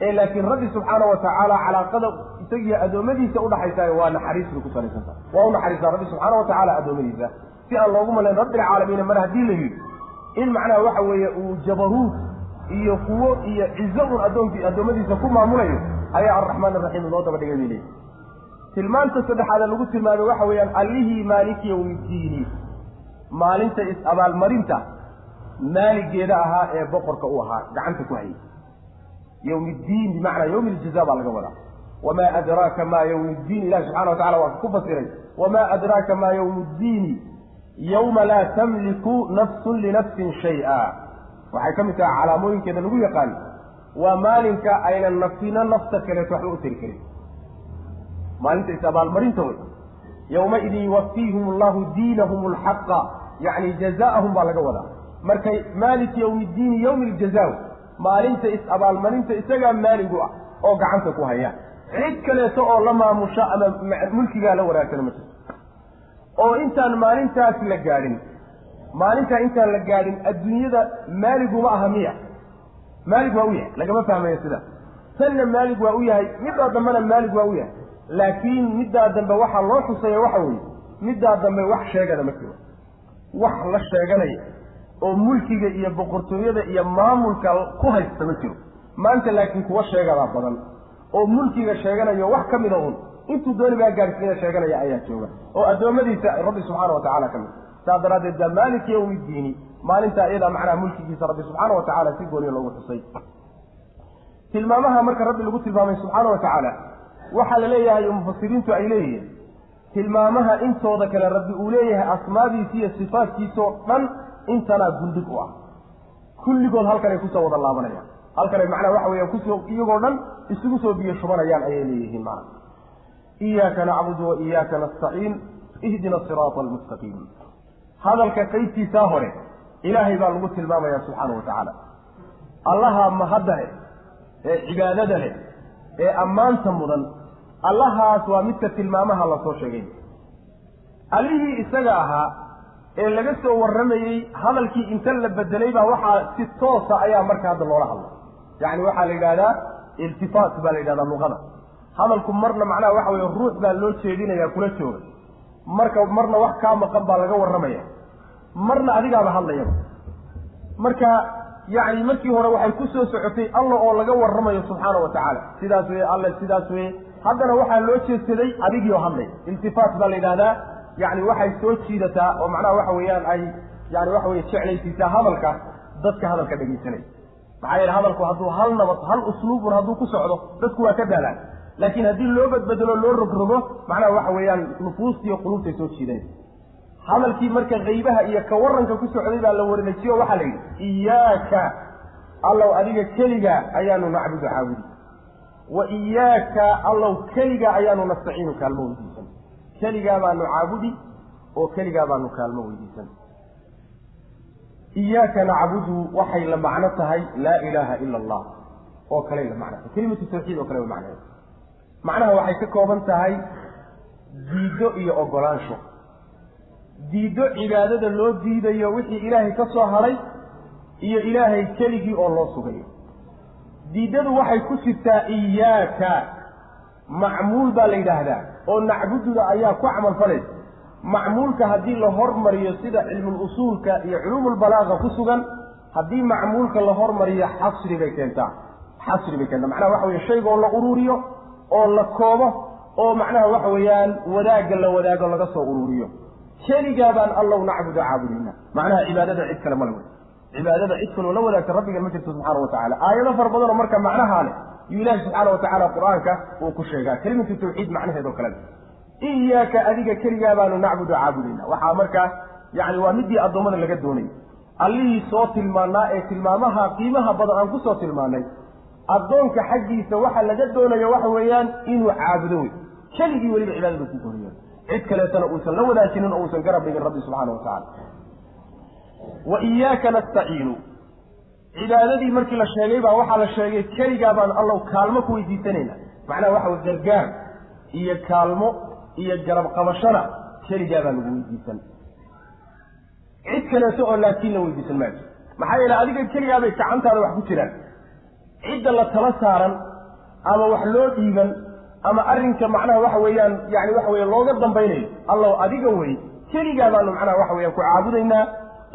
S2: ee laakiin rabbi subxaana wa tacaala calaaqada isagiyo addoommadiisa udhaxaysaay waa naxariis bay ku salaysan tahay waa u naxariistaa rabbi subxaana wa tacaala addoommadiisa si aan loogu malayn rabbilcaalamiina mar haddii la yidhi in macnaha waxa weeye uu jabaruud iyo quwo iyo cizo un addoommadiisa ku maamulayo ayaa alraxmaan araxiim loo daba dhigay bay leeyihi tilmaanta saddexaada lagu tilmaamay waxa weeyaan allihii maaliki yowmiddiini maalinta is-abaalmarinta maaligeeda ahaa ee boqorka u ahaa gacanta ku hayay yowmiddiin bimacnaa yowmi iljaza baa laga wadaa wamaa adraaka maa yowmiddiin ilahi subxana wa tacala waa ku fasiray wamaa adraaka maa yowmiddiini yowma laa tamliku nafsun linafsin shay-a waxay ka mid tahay calaamooyinkeeda lagu yaqaan waa maalinka aynan nafsina nafta kaleeto waxba u tari karin maalinta is-abaalmarinta wey yowmaidin yuwafiihum allahu diinahum alxaqa yacni jazaa'ahum baa laga wadaa markay maaliki yowmiddiini yowmi iljaza maalinta is-abaalmarinta isagaa maaligu ah oo gacanta ku haya cid kaleeto oo la maamusha ama mulkigaa la wanaagsana ma jirto oo intaan maalintaas la gaadhin maalintaa intaan la gaadhin adduunyada maaliguma aha miya maalig waa u yahay lagama fahmayo sidaas tanna maalig waa u yahay middaa dambena maalig waa u yahay laakiin middaa dambe waxaa loo xusaya waxa weeye middaa dambe wax sheegana ma jiro wax la sheeganaya oo mulkiga iyo boqortooyada iyo maamulka ku haysta ma jiro maanta laakiin kuwa sheegadaa badan oo mulkiga sheeganayo wax ka mida un intuu dooni baa gaarsiina sheeganaya ayaa jooga oo addoommadiisa rabbi subxaana wa tacaala ka mid saas daraaddeed baa maaliki yowmiddiini maalintaa iyadaa macnaha mulkigiisa rabbi subxaana wa tacaala si gooniya loogu xusay tilmaamaha marka rabbi lagu tilmaamay subxaana wa tacaala waxaa la leeyahay mufasiriintu ay leeyihiin tilmaamaha intooda kale rabbi uu leeyahay asmaadiisa iyo sifaadkiisoo dhan intanaa gundhig u ah kulligood halkanay kusoo wada laabanayaan halkanay macnaha waxa weeyaan kusoo iyagoo dhan isugu soo biyo shubanayaan ayay leeyihiin macna iyaaka nacbudu wa iyaaka nastaciin ihdina asiraata almustaqiim hadalka qaybtiisaa hore ilaahay baa lagu tilmaamayaa subxaana wa tacaala allaha mahadda leh ee cibaadada leh ee ammaanta mudan allahaas waa midka tilmaamaha lasoo sheegay allihii isaga ahaa ee laga soo warramayey hadalkii inta la bedelay baa waxaa si toosa ayaa marka hadda loola hadlay yacni waxaa la yidhahdaa iltifaat baa la yidhahdaa luqada hadalku marna macnaha waxa weeye ruux baa loo jeedinayaa kula jooga marna wax kaa maqan baa laga warramaya marna adigaaba hadlayaba marka yacni markii hore waxay ku soo socotay alla oo laga warramayo subxaana wa tacaala sidaas weye alle sidaas weye haddana waxaa loo jeedsaday adigii oo hadlay iltifaat baa la yidhahdaa yacni waxay soo jiidataa oo macnaha waxa weeyaan ay yani waxa weye jeclaysiisaa hadalka dadka hadalka dhegaysanay maxaa yeele hadalku hadduu hal nabad hal usluubun hadduu ku socdo dadku waa ka daalaan laakiin haddii loo badbedelo loo rogrogo macnaha waxa weeyaan nufuustiiyo quluubtay soo jiidanaysa hadalkii marka qaybaha iyo ka waranka ku socday baa la wareejiyo waxaa la yidhi iyaaka allow adiga keligaa ayaanu nacbudu caabudi wa iyaaka allow keligaa ayaanu nastaciinu kaalmo weydiisan keligaa baanu caabudi oo keligaa baanu kaalmo weydiisan iyaaka nacbudu waxay la macno tahay laa ilaaha ila allah oo kaley la macno tahay kelimatu tawxiid oo kale wa macnaheed macnaha waxay ka kooban tahay diiddo iyo ogolaansho diiddo cibaadada loo diidayo wixii ilaahay ka soo hadhay iyo ilaahay keligii oo loo sugayo diiddadu waxay ku jirtaa iyaaka macmuul baa la yidhaahdaa oo nacbududa ayaa ku camal falaysa macmuulka haddii la hormariyo sida cilmul-usuulka iyo culuumulbalaaqa ku sugan haddii macmuulka la hormariyo xasri bay keentaa macnaha waxa weye shaygoo la uruuriyo oo la koobo oo macnaha waxa weeyaan wadaagga la wadaago laga soo uruuriyo keligaa baan allow nacbudu caabudina macnaha cibaadada cid kale male wey cibaadada cidkan oo la wadaagta rabbiga ma jirto subxaana wa tacaala aayado fara badan oo marka macnaha leh iyo ilaahi subxaana wa tacaala qur-aanka uu ku sheegaa kelimatu tawxiid macnaheed oo kale iyaaka adiga keligaa baanu nacbudu caabudayna waxaa markaa yani waa midii addoommada laga doonay allihii soo tilmaanaa ee tilmaamaha qiimaha badan aan kusoo tilmaanay addoonka xaggiisa waxa laga doonayo waxa weeyaan inuu caabudo wey keligii weliba cibaadada ku koriyo cid kaleetana uusan la wadaajinin oo uusan garab dhigin rabbi subxaana wa tacaala wa iyaaka nastaciinu cibaadadii markii la sheegay baa waxaa la sheegay keligaa baan allow kaalmo ku weydiisanayna macnaha waxa wey gargaar iyo kaalmo iyo garab qabashana keligaa baa lagu weydiisan cid kaleeto oo laakiin la weydiisan maayo maxaa yeele adiga keligaa bay gacantaada wax ku jiraan cidda la tala saaran ama wax loo dhiiban ama arrinka macnaha waxa weeyaan yani waxa weeye looga dambaynayo allow adiga wey keligaa baanu macnaha waxa weyaan ku caabudaynaa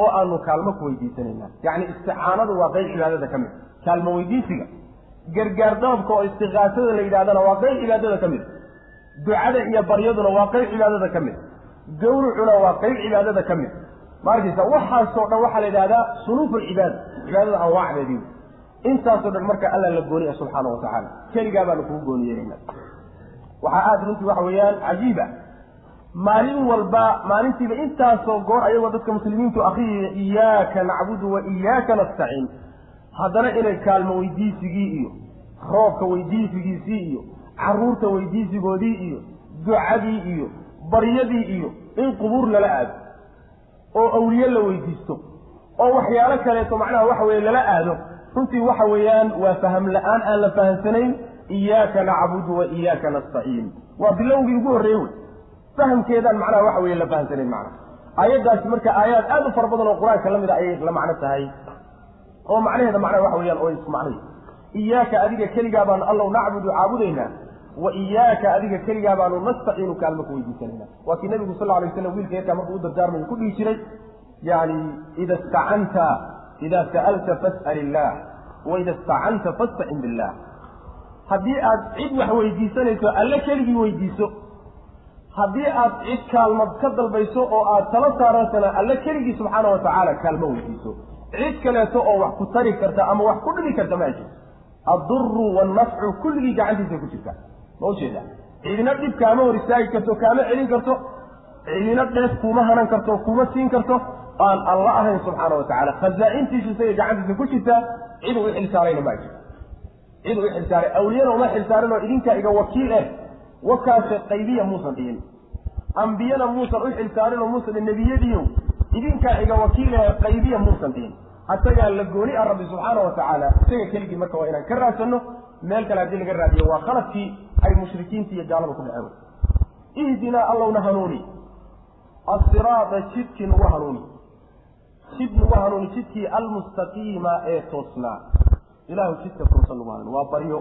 S2: oo aanu kaalmo ku weydiisanaynaa yacni isticaanadu waa qayb cibaadada ka mid kaalmo weydiisiga gargaar dalabka oo istiqaasada la yidhahdana waa qayb cibaadada ka mid ducada iyo baryaduna waa qayb cibaadada ka mid gawrucuna waa qayb cibaadada ka mid ma arkaysa waxaasoo dhan waxaa la yidhahdaa sunuuf alcibaada cibaadada anwaacdeedii intaasoo dhan marka alla la gooniya subxaana wa tacaala keligaa baanu kugu gooniyeynayna waxaa aada runtii waxa weeyaan cajiiba maalin walba maalintiiba intaasoo goor ayagoo dadka muslimiintu akriyaya iyaaka nacbudu wa iyaaka nastaciin haddana inay kaalmo weydiisigii iyo roobka weydiisigiisii iyo carruurta weydiisigoodii iyo ducadii iyo baryadii iyo in qubuur lala aado oo awliye la weydiisto oo waxyaalo kaleeto macnaha waxa weeye lala aado runtii waxa weeyaan waa faham la-aan aan la fahamsanayn iyaaka nacbudu wa iyaaka nastaciin waa bilowgii ugu horreeye wey fahamkeedaan macnaha waxa weye la fahamsanayn macnaha aayaddaasi marka aayaad aad u fara badan oo qur-aanka la mid a ayay la macno tahay oo macnaheeda macnaha waxa weeyaan oo isku macnahi iyaaka adiga keligaa baanu allow nacbudu caabudaynaa wa iyaaka adiga keligaa baanu nastaciinu kaalmo ku weydiisanayna waa kii nabigu sal alay waslam wiilka yarkaa markuu u dardaarmayo ku dhihi jiray yani ida istacanta ida sa'alta fas'al illaah wa ida istacanta fastacin billah haddii aad cid wax weydiisanayso alle keligii weydiiso haddii aad cid kaalmad ka dalbayso oo aad tala saaraysana alle keligii subxaana wa tacaala kaalmo weydiiso cid kaleeto oo wax ku tari karta ama wax ku dhibi karta ma jirto adduru wannafcu kulligii gacantiisa ku jirta ma ujeeda cidina dhib kaama hor istaagi karto kaama celin karto cidina dheef kuma hanan karto kuma siin karto aan alla ahayn subxaana wa tacaala khazaa-intiisu isagay gacantiisa ku jirtaa cid u xilsaarayna ma jirto cid u xilsaaray awliyana uma xilsaarin oo idinkaa iga wakiil wakaase qaybiya muusan dhihin ambiyana muusan u xilsaarin oo muusan nebiyadiiyo idinkaa iga wakiil qaybiya muusan dhihin asagaa la gooni ah rabbi subxaana wa tacaala isaga keligii marka waa inaan ka raadsanno meel kale haddii laga raadiyo waa khaladkii ay mushrikiinta iyo gaalada ku dhaceen ihdinaa allowna hanuuni asiraada jidkii nagu hanuuni jidkii almustaqiima ee toosnaa ilaahu jidka toosan nagu hanuuni waa baryo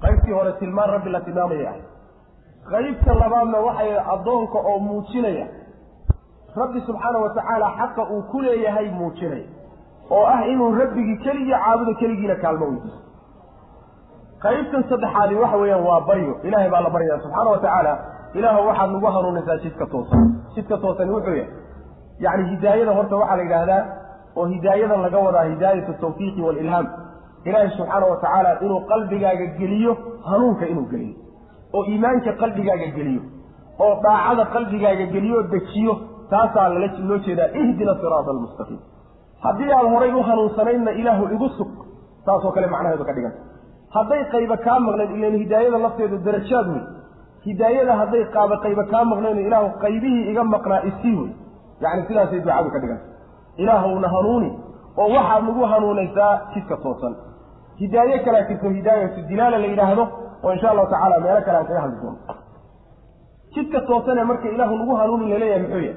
S2: qaybtii hore tilmaan rabbi la tilmaamaya ahay qaybta labaadna waxay addoonka oo muujinaya rabbi subxaana wa tacaala xaqa uu ku leeyahay muujinaya oo ah inuu rabbigii keligii caabudo keligiina kaalmo weydiiso qaybtan saddexaadi waxa weeyaan waa baryo ilaahay baa la baryaya subxaana wa tacaala ilaahu waxaad nagu hanuunaysaa jidka toosan jidka toosani wuxuu yahay yacni hidaayada horta waxaa la yidhaahdaa oo hidaayada laga wadaa hidaayatu tawfiiqi waalilhaam ilaahay subxaana wa tacaala inuu qalbigaaga geliyo hanuunka inuu geliyo oo iimaanka qalbigaaga geliyo oo daacada qalbigaaga geliyo oo dejiyo taasaa loo jeedaa ihdina siraata almustaqiim haddii aad horay u hanuunsanaydna ilaahu igu sug taasoo kale macnaheedu ka dhiganta hadday qayba kaa maqnayd ilan hidaayada lafteedu darajaad wey hidaayada hadday qayba kaa maqnayn ilaahu qaybihii iga maqnaa isii wey yacni sidaasay ducadu ka dhiganta ilaahowna hanuuni oo waxaad nagu hanuunaysaa jidka toosan hidaaye kalaa jirto hidaayatu dilaala la yidhaahdo oo insha allahu tacaala meelo kale aan kaga hadli doono jidka toosanee marka ilaahu nagu hanuuni laleeyahay muxuu yahay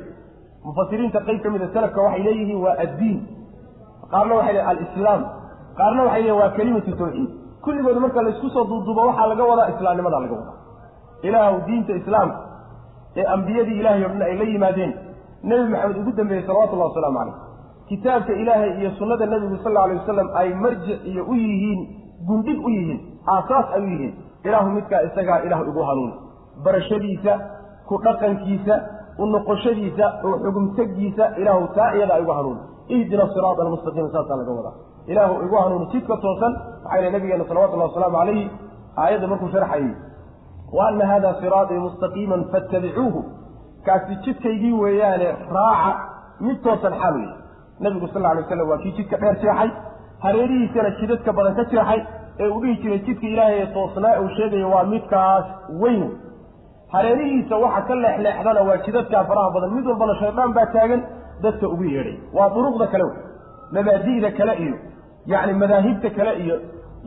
S2: mufasiriinta qayb ka mida salafka waxay leeyihiin waa addiin qaarna waxay leeyihin alislaam qaarna waxay leeyihin waa kelimatu tawxiid kulligood marka laysku soo duuduubo waxaa laga wadaa islaamnimadaa laga wadaa ilaahu diinta islaamka ee ambiyadii ilahay o dhan ay la yimaadeen nebi maxamed ugu dambeeyey salawatullahi wasalaamu calayh kitaabka ilaahay iyo sunnada nebigu sal alla alay wasalam ay marjic iyo u yihiin gundhig u yihiin aasaas ay u yihiin ilaahu midkaa isagaa ilaahu igu hanuuni barashadiisa ku dhaqankiisa u noqoshadiisa oo xugumtagiisa ilaahu taa iyadaa igu hanuuni اهدنا الصراط المستقيم ساسا لقوضا إله إقواه نسيتك توصل حين نبينا صلوات الله والسلام عليه آيات مركو شرحي وأن هذا صراط مستقيما فاتبعوه كاسيتك يجي ويانا راعة متوصل حامل النبي صلى الله عليه وسلم وكي جدك غير شرحي هريري سنة شدتك بدن تشرحي وديه جدك إلهي توصلاء وشيغي ومتكاس وينه hareerihiisa waxa ka leexleexdana waa jidadka faraha badan mid walbana shaydaan baa taagan dadka ugu yeeray waa duruqda kale mabaadi'da kale iyo yaani madaahibta kale iyo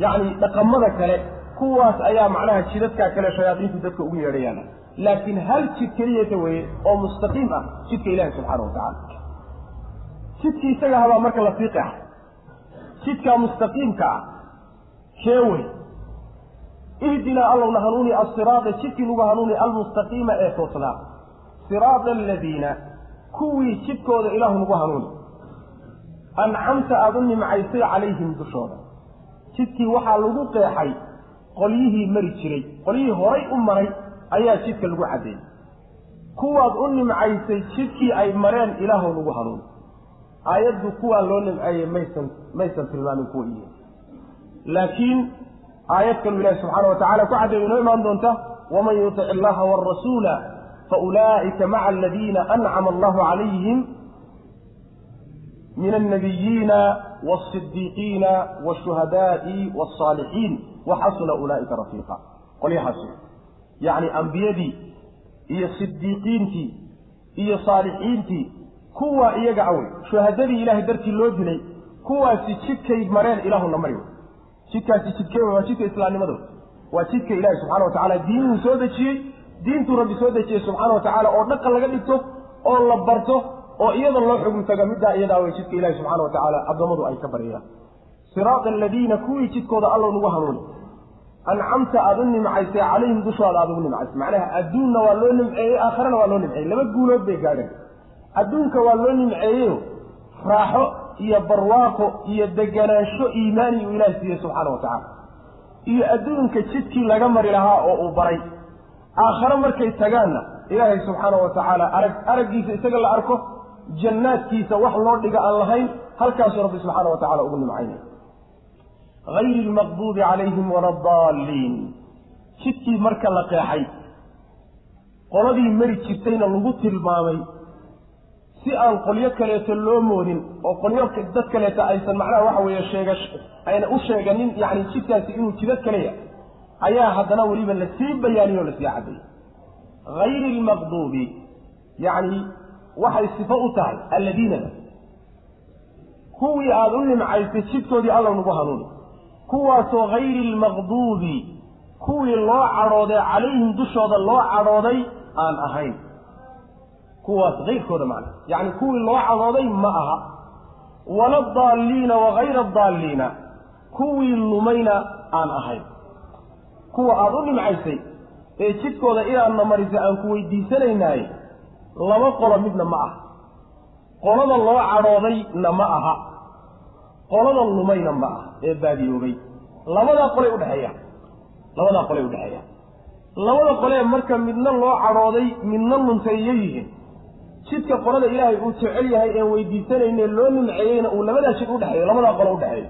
S2: yaani dhaqamada kale kuwaas ayaa macnaha jidadka kale shayaadiintu dadka ugu yeerayaan laakiin hal jid kaliya way oo mustaqiim ah jidka Ilaahay subhanahu wa ta'ala jidka isaga haba marka la fiiqaa jidka mustaqiimka sheeway اهدنا الله نهنوني الصراط شكي نهنوني المستقيم توصلا صراط الذين كوي شكو ذا إله نهنوني أنعمت أظن معيسي عليهم دشورا شكي وحا لغوك حي قليه مريشري قليه هري أمري أيها شكي لغو عدين كوى أظن معيسي شكي أي مرين إله نهنوني آيات كوى لون أي ميسن في المال كوئيه لكن آيات الله سبحانه وتعالى كعد من دونته ومن يطع الله والرسول فأولئك مع الذين أنعم الله عليهم من النبيين والصديقين والشهداء والصالحين وحسن أولئك رفيقا قل يا حسن يعني أنبيادي هي الصديقين هي صالحين كوا يقعون شهداء إله درتي اللوجني كوا سيشكي مرين إله النمريو شكاكي شكاكي وشكا إسلامي مدو وشكا إلهي سبحانه وتعالى دين سودتي دين ربي سودتي سبحانه وتعالى أو نقل لقدته أو لبرته أو إيضا الله حكم تقمدها إيضا وشكا إلهي سبحانه وتعالى أبدمضوا أي كبر إياه صراط الذين كوي شكا ذا الله نوهنون أنعمت أظن معيسي عليهم دشوال أظن معيسي معناها أدون والون معي آخرنا والون معي لما تقولوا بيقارن أدونك والون معيه راحوا iyo barwaaqo iyo deganaansho iimaani u Ilaahay subhanahu wa ta'ala iyo adduunka jidkii laga mari lahaa oo uu baray aakhira markay tagaana Ilaahay subhanahu wa ta'ala aragiisa isaga la arko jannaadkiisa wax loo dhiga aan lahayn halkaas Rabbi subhanahu wa ta'ala ugu nimcaynay غير المغضوب عليهم ولا الضالين jidkii marka la qeexay qoladii mari jirtayna lagu tilmaamay si aan qoliyo kaleeto loo moodin oo qoliyo dad kaleeto aysan macnaha waxa weeye ayna u sheeganin yaani jidkaasi inuu jidad kaleeya ayaa haddana waliba la sii bayaaniyo la sii caday غير المغضوب يعني waxay sifo u tahay alladina kuwii aad u nimcaysay jidkoodii alla nagu hanuun kuwaasoo غير المغضوب kuwii loo cadhooday calayhim dushooda loo cadhooday aan ahayn كواس غير كذا معنى يعني كل الله عضاضي معها ولا الضالين وغير الضالين كوي اللمين عن أهين كوا أظن معيسي شد كذا إلى أن مريزة أن كوي دي سنيناي لما قرى مدنا معه قرى الله عضاضي معها قرى اللمين معه إبادي يوبي لما ذا قرى أدحيا لما ذا قرى أدحيا لما ذا قرى مركب مدنا الله عضاضي مدنا منسيين شدك قرآن إلهي وتعليها إن ويديسان إن اللون العين ولماذا شد أدحي لماذا قرأ أدحي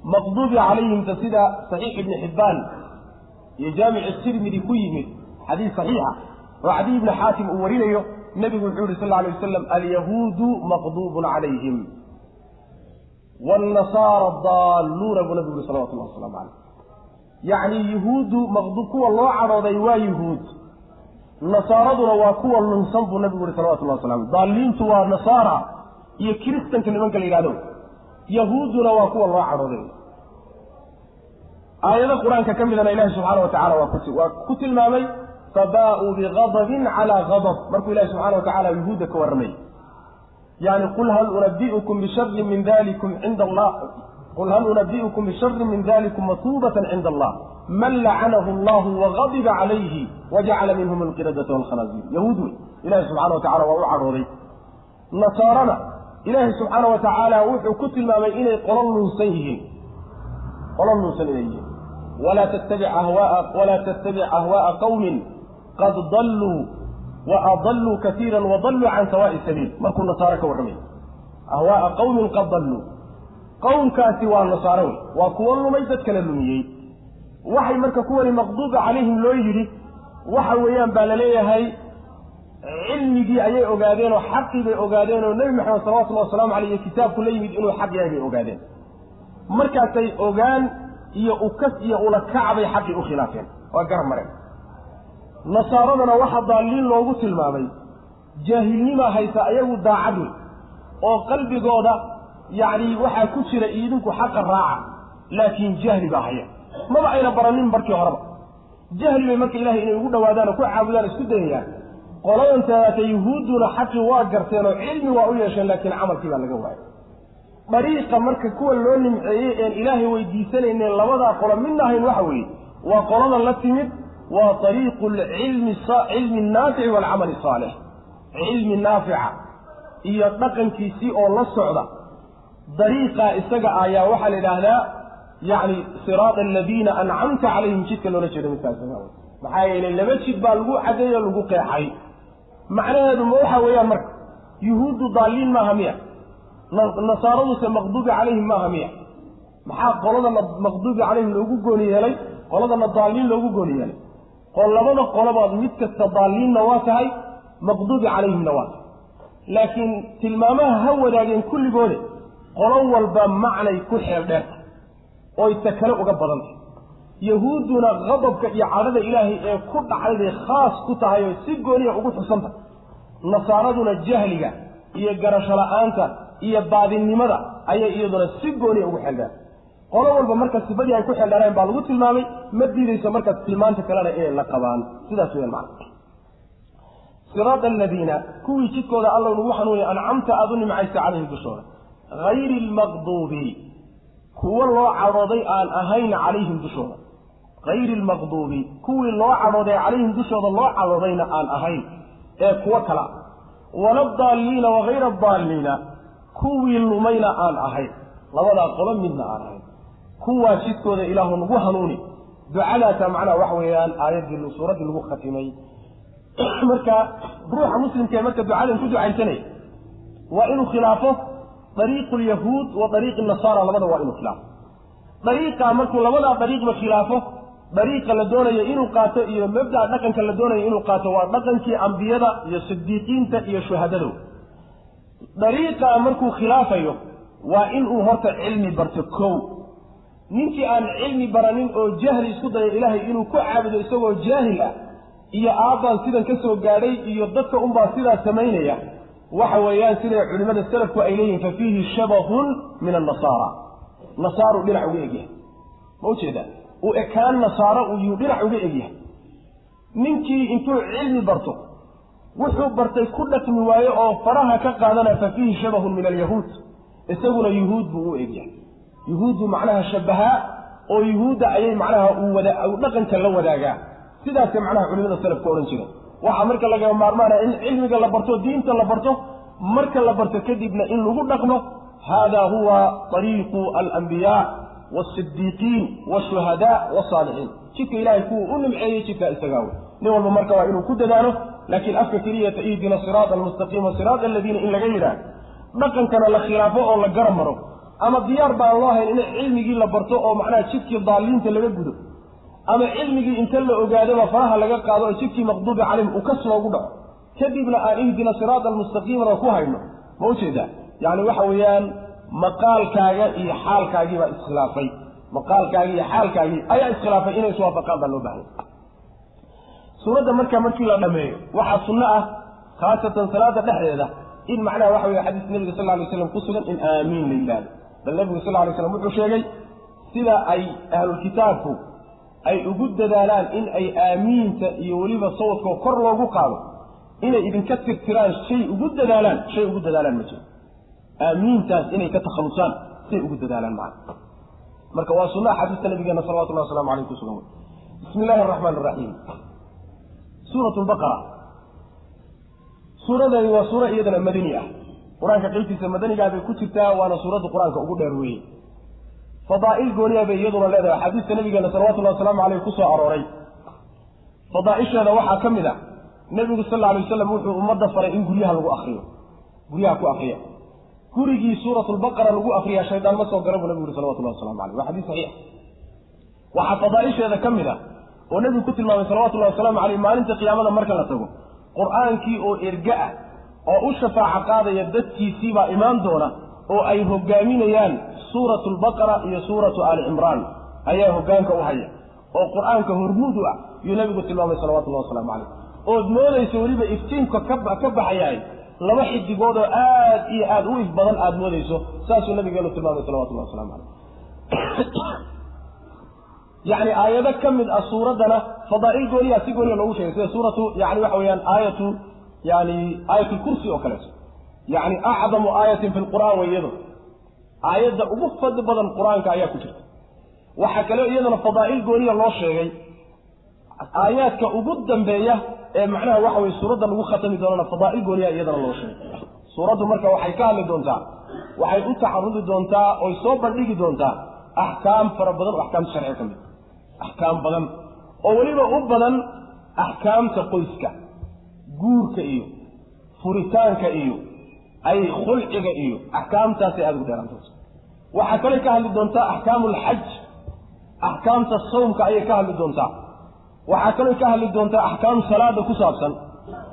S2: مغضوب عليهم تسيد صحيح ابن حبان يجامع السرمذي كويه حديث صحيحة وعدي بن حاتم أورينيه النبي صلى الله عليه وسلم اليهود مغضوب عليهم والنصارى الضالون أبو نبي صلى الله عليه وسلم يعني يهود مغضوب كو الله عرضي ويهود نصارى وكوا النصب النبي صلى الله عليه وسلم ضالين تو نصارى يا كريستيان كلمن كلا يرادو يهود وكوا الله عرضي آيات القرآن ككملنا إله سبحانه وتعالى وكتل مامي فباءوا بغضب على غضب مركو إله سبحانه وتعالى يهودك ورمي يعني قل هل أنبئكم بشر من ذلكم عند الله قل هل أنبئكم بشر من ذلكم مصوبة عند الله من لعنه الله وغضب عليه وجعل منهم القردة والخنازير يهودي إله سبحانه وتعالى وعرضي نصارنا إله سبحانه وتعالى وحو كتل ما بينه قرن سيهين ولا تتبع أهواء قوم قد ضلوا وأضلوا كثيرا وضلوا عن سواء السبيل ما كنا نصارك ورمي ahwaa'a qawmin qad dalluu qowmkaasi waa nasaarawi waa kuwa lumay dad kala lumiyey waxay marka kuwani maqduuba calayhim loo yidhi waxa weeyaan baa la leeyahay cilmigii ayay ogaadeen oo xaqii bay ogaadeen oo nebi maxamed salawatullahi wasalaamu caleyh kitaabku la yimid inuu xaq yahay bay ogaadeen markaasay ogaan iyo ukas iyo ulakac bay xaqii u khilaafeen waa garab mareen nasaaradana waxaa daalliin loogu tilmaamay jaahilnimaa haysa ayagu daacad wey oo qalbigooda yacni waxaa ku jira idinku xaqa raaca laakiin jahli baa haya maba ayna baranin markii horeba jahli bay marka ilaahay inay ugu dhawaadaan oo ku caabudaan isku dayayaan qoladan taata yuhuudduna xaqii waa garteen oo cilmi waa u yeesheen laakiin camalkii baa laga waayay dariiqa marka kuwa loo nimceeyey een ilaahay weydiisanayneen labadaa qolo midna ahayn waxa weeye waa qolada la timid waa ariiqu cilmi naafici waalcamali saalix cilmi naafica iyo dhaqankiisii oo la socda dariiqaa isaga ayaa waxaa la yidhaahdaa yacni siraada aladiina ancamta calayhim jidka loola jeedo midkaas maxaa yeelay laba jid baa lagu cadeeyo o lagu qeexay macnaheedu ma waxa weeyaan marka yuhuuddu daalliin maaha miya nasaaraduse maqduubi calayhim maaha miya maxaa qoladana maqduubi calayhim loogu gooni yeelay qoladana daalliin loogu gooni yeelay labada qolobaad mid kasta daalliinna waa tahay maqduubi calayhimna waa tahay laakiin tilmaamaha ha wadaageen kulligooda qolo walba macnay ku xeel dheerta oy ta kale uga badantay yahuudduna qadabka iyo cadhada ilaahay ee ku dhacday khaas ku tahay oo si gooniya ugu xusanta nasaaraduna jahliga iyo garasho la-aanta iyo baadinimada ayay iyaduna si gooniya ugu xeeldheer qolo walba marka sifadii ay ku xeeldheereen baa lagu tilmaamay ma diidayso markaas tilmaanta kalena inay la qabaan sidaas weyaan macna siraada aladiina kuwii jidkooda alla nagu xanuuniya ancamta aada u nimcaysa calayhim dushooda hayri almaqduubi kuwa loo cadhooday aan ahayn calayhim dushooda hayri almaqduubi kuwii loo cadhooday calayhim dushooda loo cadhoodayna aan ahayn ee kuwo kala wala daalliina wahayra adaalliina kuwii lumayna aan ahayn labadaa qolo midna aan ahayn kuwaa jidkooda ilaahu nagu hanuuni ducadaasa macnaha waxa weeyaan aayaddii suuraddii lagu khatimay marka ruuxa muslimkaee marka ducadan ku ducaysanaya waa inuu khilaafo dariiqu alyahuud wa dariiqi nasaara labada waa inuu khilaafo dariiqa markuu labadaa dariiqba khilaafo dariiqa la doonayo inuu qaato iyo mabda'a dhaqanka la doonayo inuu qaato waa dhaqankii ambiyada iyo sidiiqiinta iyo shuhadadow dariiqa markuu khilaafayo waa inuu horta cilmi barto kow ninkii aan cilmi baranin oo jahli isku dayo ilaahay inuu ku caabudo isagoo jaahil ah iyo aabbaan sidan ka soo gaadhay iyo dadka unbaa sidaa samaynaya waxa weeyaan siday culimmada salafku ay leeyihin fa fiihi shabahun min annasaara nasaaru dhinac uga egyahay ma ujeedaa u ekaan nasaaro uyuu dhinac uga egyahay ninkii intuu cilmi barto wuxuu bartay ku dhaqmi waayo oo faraha ka qaadana fa fiihi shabahun min alyahuud isaguna yuhuud buu u egyahay yuhuuddu macnaha shabahaa oo yuhuudda ayay macnaha uu dhaqanka la wadaagaa sidaasay macnaha culimada salafka odhan jira waxaa marka laga maarmaanaya in cilmiga la barto diinta la barto marka la barto kadibna in lagu dhaqmo hada huwa ariiqu alambiyaa waasidiiqiin waashuhadaa wasaalixiin jidka ilaahay kuwa u nimceeyey jidkaa isagaa wey nin walba marka waa inuu ku dadaalo laakiin afka keliyata ihdina siraada almustaqiima siraada aladiina in laga yidhaah dhaqankana la khilaafo oo la garab maro ama diyaar baan loo hayn in cilmigii la barto oo macnaha jidkii daalliinta laga gudo ama cilmigii inta la ogaadaba faraha laga qaado oo jidkii maqduubi calayhim uu kas loogu dhaco kadibna aan ihdina siraada almustaqiimana ku hayno ma ujeedaa yacni waxa weeyaan maqaalkaaga iyo xaalkaagii baa iskhilaafay maqaalkaagii iyo xaalkaagii ayaa iskhilaafay inay iswaafaqaan baa loo baahanya suuradda markii la dhameeyo waxaa sunno ah khaasatan salaada dhexdeeda in macnaha waxa weye xadiis nebiga sal alay slam ku sugan in aamiin la yidhahdo bal nebigu sal alay slam wuxuu sheegay sida ay ahlulkitaabku ay ugu dadaalaan in ay aamiinta iyo weliba sawdkoo kor loogu qaado inay idinka tirtiraan shay ugu dadaalaan ma jiro aamiintaas inay ka takhalusaan say ugu dadaalaan macna marka waa sunna xadiista nabigeena salawatullahi waslamu alayh ku sugan wey bismi illaahi araxmaan araxiim suurat lbaqara suuradani waa suura iyadana madani ah qur-aanka qeybtiisa madanigaa bay ku jirtaa waana suuradda qur-aanka ugu dheer weeye fadaa'il gooniya bay iyaduna leedahay xadiiska nabigeena salawatullahi wasalaamu caleyh ku soo arooray fadaa'isheeda waxaa ka mid ah nebigu sal alla alay wasalam wuxuu ummadda faray in guryaha lagu akriyo guryaha ku akriya gurigii suuratulbaqara lagu akriyaa shaydaan ma soo gala buu nabigu yuri salawatullahi waslamu caleyh waa xadiis saxiix waxaa fadaaisheeda ka mid ah oo nebigu ku tilmaamay salawatullahi wasalaamu caleyh maalinta qiyaamada marka la tago qur-aankii oo erga ah oo u shafaaco qaadaya dadkiisiibaa imaan doona oo ay hogaaminayaan suuratulbaqara iyo suuratu aali cimraan ayaa hoggaanka u haya oo qur-aanka hormuud u ah yuu nebigu tilmaamay salawatullahi wasalaamu caleyh ood moodayso weliba iftiinka ka baxayahay laba xidigood oo aad iyo aad u if badan aada moodayso saasuu nabigeenu tilmaamay salawatullahi wasalaamu caleyh yacni aayado ka mid ah suuraddana fadaa'il gooniya si gooniya loogu sheegay sida suuratu yani waxa weeyaan aayatulkursi oo kaleeto yacni acdamu aayatin fi lqur'aan wa iyado aayadda ugu fadli badan qur-aanka ayaa ku jirta waxaa kaloo iyadana fadaa'il gooniya loo sheegay aayaadka ugu dambeeya ee macnaha waxa weye suuradda lagu khatami doonana fadaa'il gooniya iyadana loo sheegay suuraddu marka waxay ka hadli doontaa waxay u tacarudi doontaa oy soo bandhigi doontaa axkaam fara badan oo axkaamta sharciga ka mid axkaam badan oo weliba u badan axkaamta qoyska guurka iyo furitaanka iyo ay khulciga iyo axkaamtaasay aada ugu dheeraan doonta waxaa kaloo ka hadli doontaa axkaamulxaj axkaamta sawmka ayay ka hadli doontaa waxaa kaloo ka hadli doontaa axkaam salaada ku saabsan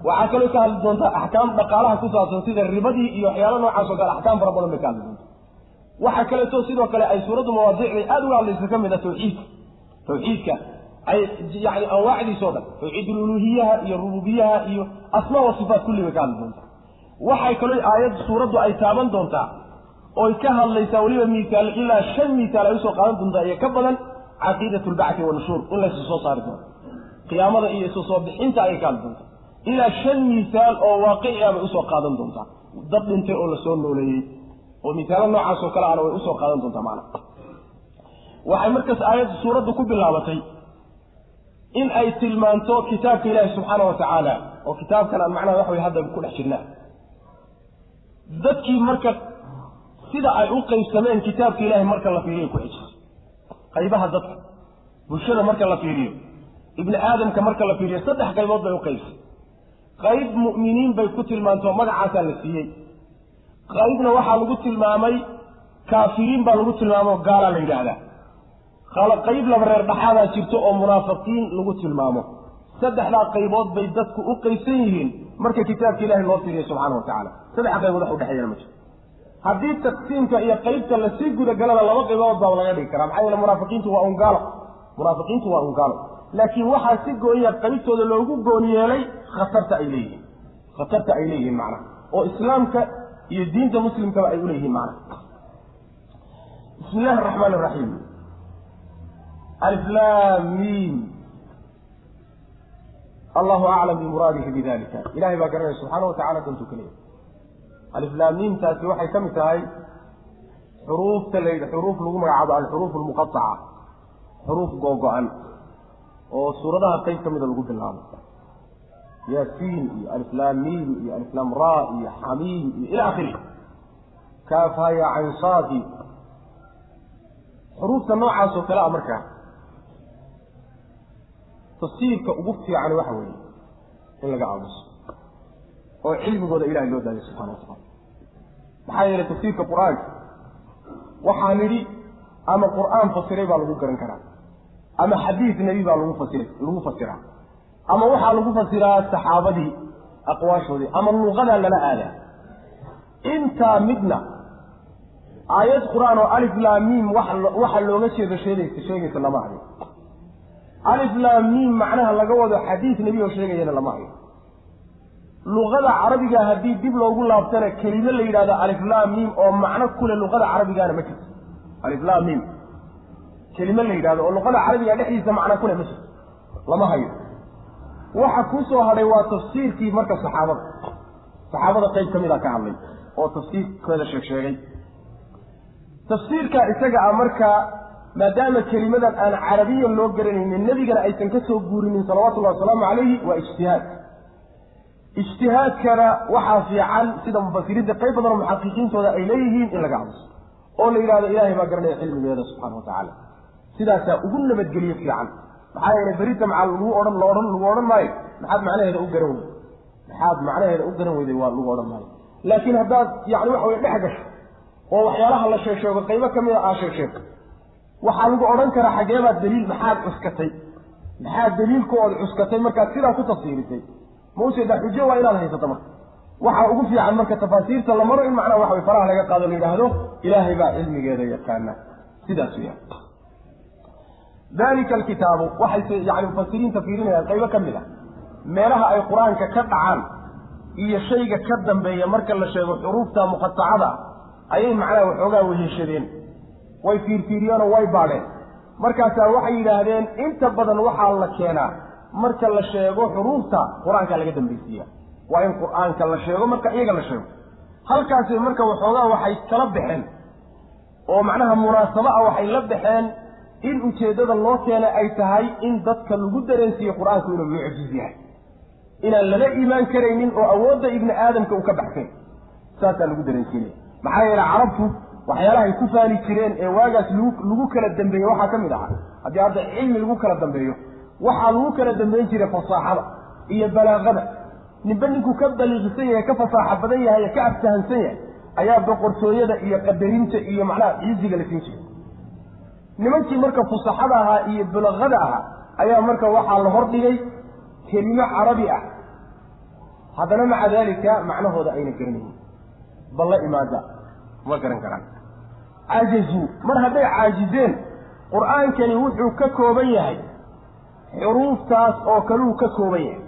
S2: waxaa kaloo ka hadli doontaa axkaam dhaqaalaha ku saabsan sida ribadii iyo waxyaalo noocaas oo kale axkaam fara badan bay ka hadli doontaa waxaa kaleeto sidoo kale ay suuraddu mawaadiicday aada uga hadlaysa ka mid a tawxiidka ay yani anwaacdiisao dhan tawxiidululuhiyaha iyo rububiyaha iyo asmaa wa sifaat kulli bay ka hadli doontaa waxay kaloo aayad suuraddu ay taaban doontaa oy ka hadlaysaa weliba miisaal ilaa 5 miisaal ay usoo qaadan doontaa iyo ka badan caqiidatu lbacthi wanushuur in laysu soo saari doono qiyaamada iyo isu soo bixinta ayay ka hadli doontaa ilaa 5 miisaal oo waaqici ah bay usoo qaadan doontaa dad dhintay oo lasoo nooleeyey oo misaalo noocaas oo kale ana way usoo qaadan doontaa macna waxay markaas aayadda suuraddu ku bilaabatay in ay tilmaanto kitaabka ilaahi subxaana wa tacaala oo kitaabkan aan macnaha wax way hadda ku dhex jirnaa dadkii marka sida ay u qaybsameen kitaabka ilaahi marka la fiiriyo ku xijis qaybaha dadka bulshada marka la fiiriyo ibni aadamka marka la fiiriyo 3 qaybood bay u qaybsay qayb mu'miniin bay ku tilmaanto magacaasaa la siiyey qaybna waxaa lagu tilmaamay kaafiriin baa lagu tilmaamo gaalaa la yidhaahdaa qayb laba reer dhaxaadaa jirto oo munaafiqiin lagu tilmaamo 3 qaybood bay dadku u qaysan yihiin marka kitaabka ilaahi loo fiiriyo subxaana wa tacaala 3 qaybood wax u dhexeeyana ma jiro haddii taqsiimka iyo qaybta lasii gudagalana 2 qaybood baa laga dhigi karaa maxaa yeele munaafiqiintu waa un gaalo laakiin waxaa si gooya qaybtooda loogu gooni yeelay khatarta ay leeyihiin macnaha oo islaamka iyo diinta muslimkaba ay u leeyihiin macnaha bismi illaahi araxmaan araxiim alif laam miim allahu aclam bimuraadihi bidalika ilahay baa garanaya subxaana wa tacala dantuu kaleeya alif laam miimtaasi waxay ka mid tahay xuruufta xuruuf lagu magacaabo alxuruuf almuqataca xuruuf googo-an oo suuradaha qayb ka mida lagu bilaabo yaasiin iyo aliflaam miim iyo aliflaam raa iyo xamiim iyo ila akhiri kaaf haya cayn saadi xuruufta noocaas oo kale a markaa tafsiirka ugu fiican waxa weeye in laga aamuso oo cilmigooda ilahay loo daayo subxana wa tacala maxaa yeelay tafsiirka qur-aanka waxaa nidhi ama qur-aan fasiray baa lagu garan karaa ama xadiis nebi baa lagu fasiraa ama waxaa lagu fasiraa saxaabadii aqwaashoodii ama luqadaa lala aadaa intaa midna aayad qur-aan oo alif laam miim waxa looga jeedo sheegaysa lama hayo alif laam miim macnaha laga wado xadiis nebi oo sheegayana lama hayo luqada carabiga haddii dib loogu laabtana kelimo la yidhahdo alif laam miim oo macno kule luqada carabigaana ma jirto alif laam miim kelimo la yidhahdo oo luqada carabiga dhexdiisa macno kule ma jirto lama hayo waxa ku soo hadhay waa tafsiirkii marka saxaabada qayb ka mid a ka hadlay oo tafsiirkooda sheegay tafsiirka isaga ah markaa maadaama kelimadan aan carabiyan loo garanaynin nebigana aysan ka soo guurinin salawatullahi wasalaamu calayhi waa ijtihaadkana waxaa fiican sida mufasiriinta qayb badan oo muxaqiqiintooda ay leeyihiin in laga hadlo oo la yidhahdo ilaahay baa garanaya cilmigeeda subxaana wa tacaala sidaasaa ugu nabadgeliyo fiican maxaa yeelay berita maxaa lagu odhan maayo maxaad macnaheeda u garan weyday waa lagu odhan maayo laakiin haddaad yani waxa weye dhex gasho oo waxyaalaha la sheego qaybo kamid ah sheeg waxa lagu oran karaa xageeba daliil maxaad cuskatay maxaa daliilku oo cuskatay marka sida ku tafsiirisay muusiga xujo waa inaad haysato marka waxa ugu fiican marka tafaasiirta la maro in macna waxa faraha laga qaado leeyahay ilaahay baa cilmigeeda yaqaana sidaas weeyaan dalika alkitaab waxay yaani mufassiriin tafsiirina qaybo kamid ah meelaha ay quraanka ka dhacaan iyo shayga ka dambeeya marka la sheego xuruufta muqattacada ayay macna waxoogaa weheshadeen way fiirfiiriyeen oo way baadheen markaas waxay yiraahdeen inta badan waxa la keenaa marka la sheego xuruufta quraanka laga dambeeyay waa in quraanka la sheego marka iyaga la sheego halkaas marka waxoogaa waxay kala bixeen oo macnaha munaasaba ah waxay la bixeen in ujeedada loo keenay ay tahay in dadka lagu dareensiyo quraanku inuu mucjiz yahay ina lala iimaan kareynin oo awoodda ibn aadamka uu ka baxay saasa lagu dareensiinay maxaa yeelay carabtu waxyaalaha ay ku faali jireen ee waagaas lagu kala dambeeyo waxa kamid ah hadii arday cilmi lagu kala dambeeyo waxa lagu kala dambeyn jiray fasaaxada iyo balaaqada ninku ka baliiqsan yahay ka fasaaxa badan yahay ka aftahansan yahay ayaa boqortooyada iyo qadarinta iyo macnaha ciisiga la siin jiray nimankii marka fasaxada ahaa iyo balaaqada ahaa ayaa marka waxa la hordhigay kelimo carabi ah hadana maca dalika macnahooda ayna garanaynin bal la imaada ma garan karaan ajizu mar haday caajizeen quraankani wuxuu ka kooban yahay xuruuftaas oo kale ka kooban yahay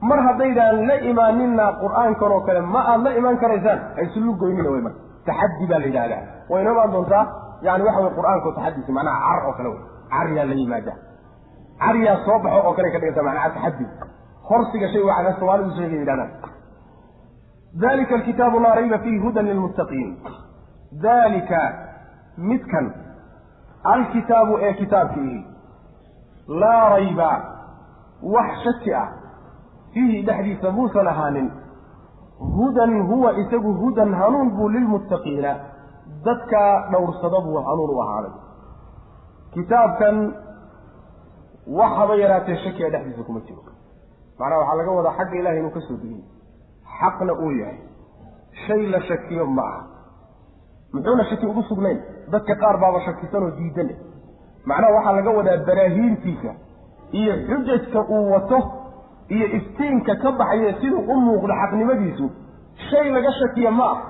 S2: mar haddaydan la iimaanina quraankan oo kale ma aad la iimaan karaysaan ay sulu goynina way mar taxaddi baa la yiraahdaa wayna baan doontaa yani waxa way quraanku taxaddi macna car oo kale cariya la yimaada cariya soo baxo oo kale ka dhigta macna taxaddi horsiga shay waxa Soomaalidu sheegay yiraahdaan dalika alkitabu la rayba fihi hudan lilmuttaqin dalika midkan alkitabu ee kitabkihi la rayba wax shaki ah fihi dhaxdiisa muusan ahaanin hudan huwa isagu hudan hanuun buu lilmuttaqiina dadka dhowrsada buu hanuun u ahaaday kitaabkan waxaba yaraatee shaki dhaxdiisa kuma jiro macnaha waxaa laga wadaa xagga ilaahay inuu ka soo degay xaqna uu yahay shay la shakiyo ma aha muxuuna shaki ugu sugnayn dadka qaar baaba shakisan oo diidan macnaha waxaa laga wadaa baraahiintiisa iyo xujajka uu wato iyo iftiinka ka baxaya sidoo u muuqda xaqnimadiisu shay laga shakiyo ma aha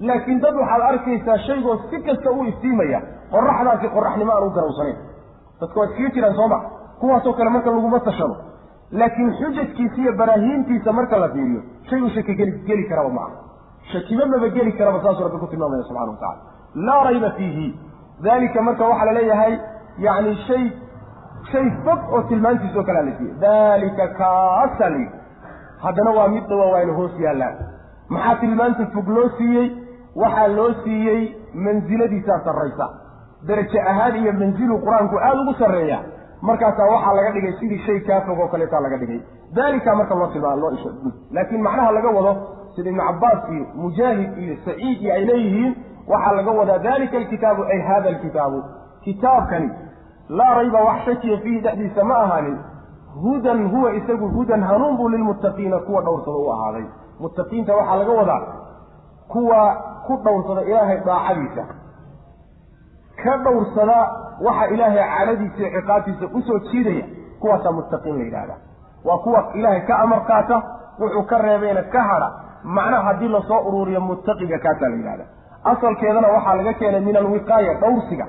S2: laakiin dad waxaad arkaysaa shaygo si kasta uu iftiimaya qorraxdaasi qorraxnimo aan u garawsanayn dadku waa iskaga jiraan sooma kuwaasoo kale marka laguma tashado laakiin xujajkiisa iyo baraahiintiisa marka la fiiriyo shay uu shaki geli karaba ma aha shakiba maba geli karaba saasuu rabbi ku tilmaamaya subxana watacala laa rayba fiihi dalika marka waxaa la leeyahay yani shay fog oo tilmaantiisa oo kalea la siiyey dalika kaasali haddana waa mid dhawa waa ina hoos yaallaan maxaa tilmaanta fog loo siiyey waxaa loo siiyey mansiladiisaa sarraysa darajo ahaan iyo manzilu qur-aanku aada ugu sarreeya markaasaa waxaa laga dhigay sidii shay kaa fog oo kaleetaa laga dhigay dalika marka loo tilmaa loo isho laakiin macnaha laga wado sida ibnu cabbaas iyo mujaahid iyo saciid iyo ay leeyihiin waxaa laga wadaa dalika alkitaabu ay hada alkitaabu kitaabkani laa rayba wax shakiya fiihi dhexdiisa ma ahaanin hudan huwa isagu hudan hanuun buu lilmuttaqiina kuwa dhowrsada u ahaaday muttaqiinta waxaa laga wadaa kuwa ku dhowrsada ilaahay daacadiisa ka dhowrsada waxa ilaahay caadadiisa iyo ciqaabtiisa usoo jiidaya kuwaasaa muttaqiin la yidhahda waa kuwa ilaahay ka amar qaata wuxuu ka reebayna ka hadha macnaha haddii lasoo ururiyo muttaqiga kaasaa la yidhahda asalkeedana waxaa laga keenay min alwiqaaya dhowrsiga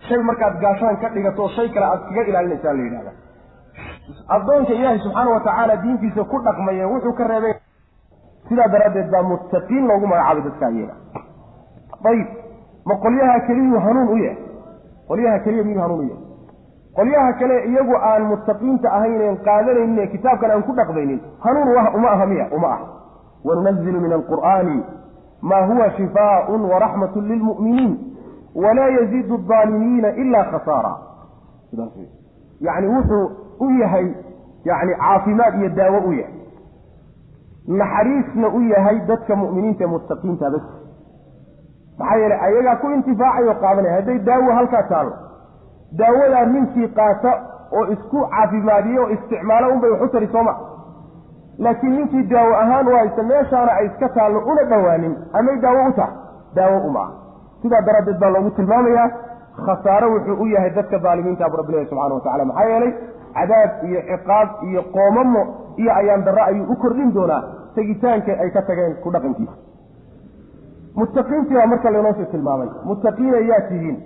S2: shay markaad gaashaan ka dhigato shay kale aad kaga ilaalinaysaa la yidhahda addoonka ilaahay subxaana watacaala diintiisa ku dhaqmaya wuxuu ka reebay sidaa daraaddeed baa muttaqiin loogu magacaabay dadka iyaga ayib ma qolyaha keliyuu hanuun u yahay qolyaha keliya miyuu hanuun u yahay qolyaha kale iyagu aan muttaqiinta ahaynen qaadanaynin ee kitaabkan aan ku dhaqmaynin hanuun uma aha miya uma aha wanunazilu min alqur'aani ma huwa shifaaءun waraxmatu lilmu'miniin walaa yaziidu الظaalimiina ila khasaara yani wuxuu u yahay yani caafimaad iyo daawo u yahay naxariisna u yahay dadka mu'miniinta ee muttaqiinta bas maxaa yeelay ayagaa ku intifaacayo qaadanaya hadday daawo halkaa taalo daawadaa ninkii qaata oo isku caafimaadiyo oo isticmaalo unbay wax u tari sooma laakiin ninkii daawo ahaan waaysa meeshaana ay iska taallo una dhowaanin amay daawo u tahay daawo uma ah sidaa daraaddeed baa loogu tilmaamayaa khasaaro wuxuu u yahay dadka daalimiinta abu rabbi ilahi subxana watacala maxaa yeelay cadaab iyo ciqaab iyo qoomamo iyo ayaan darro ayuu u kordhin doonaa tegitaanka ay ka tageen ku dhaqankiisa. muttaqiintii baa marka laynoo sii tilmaamay. muttaqiin ayaa tihiin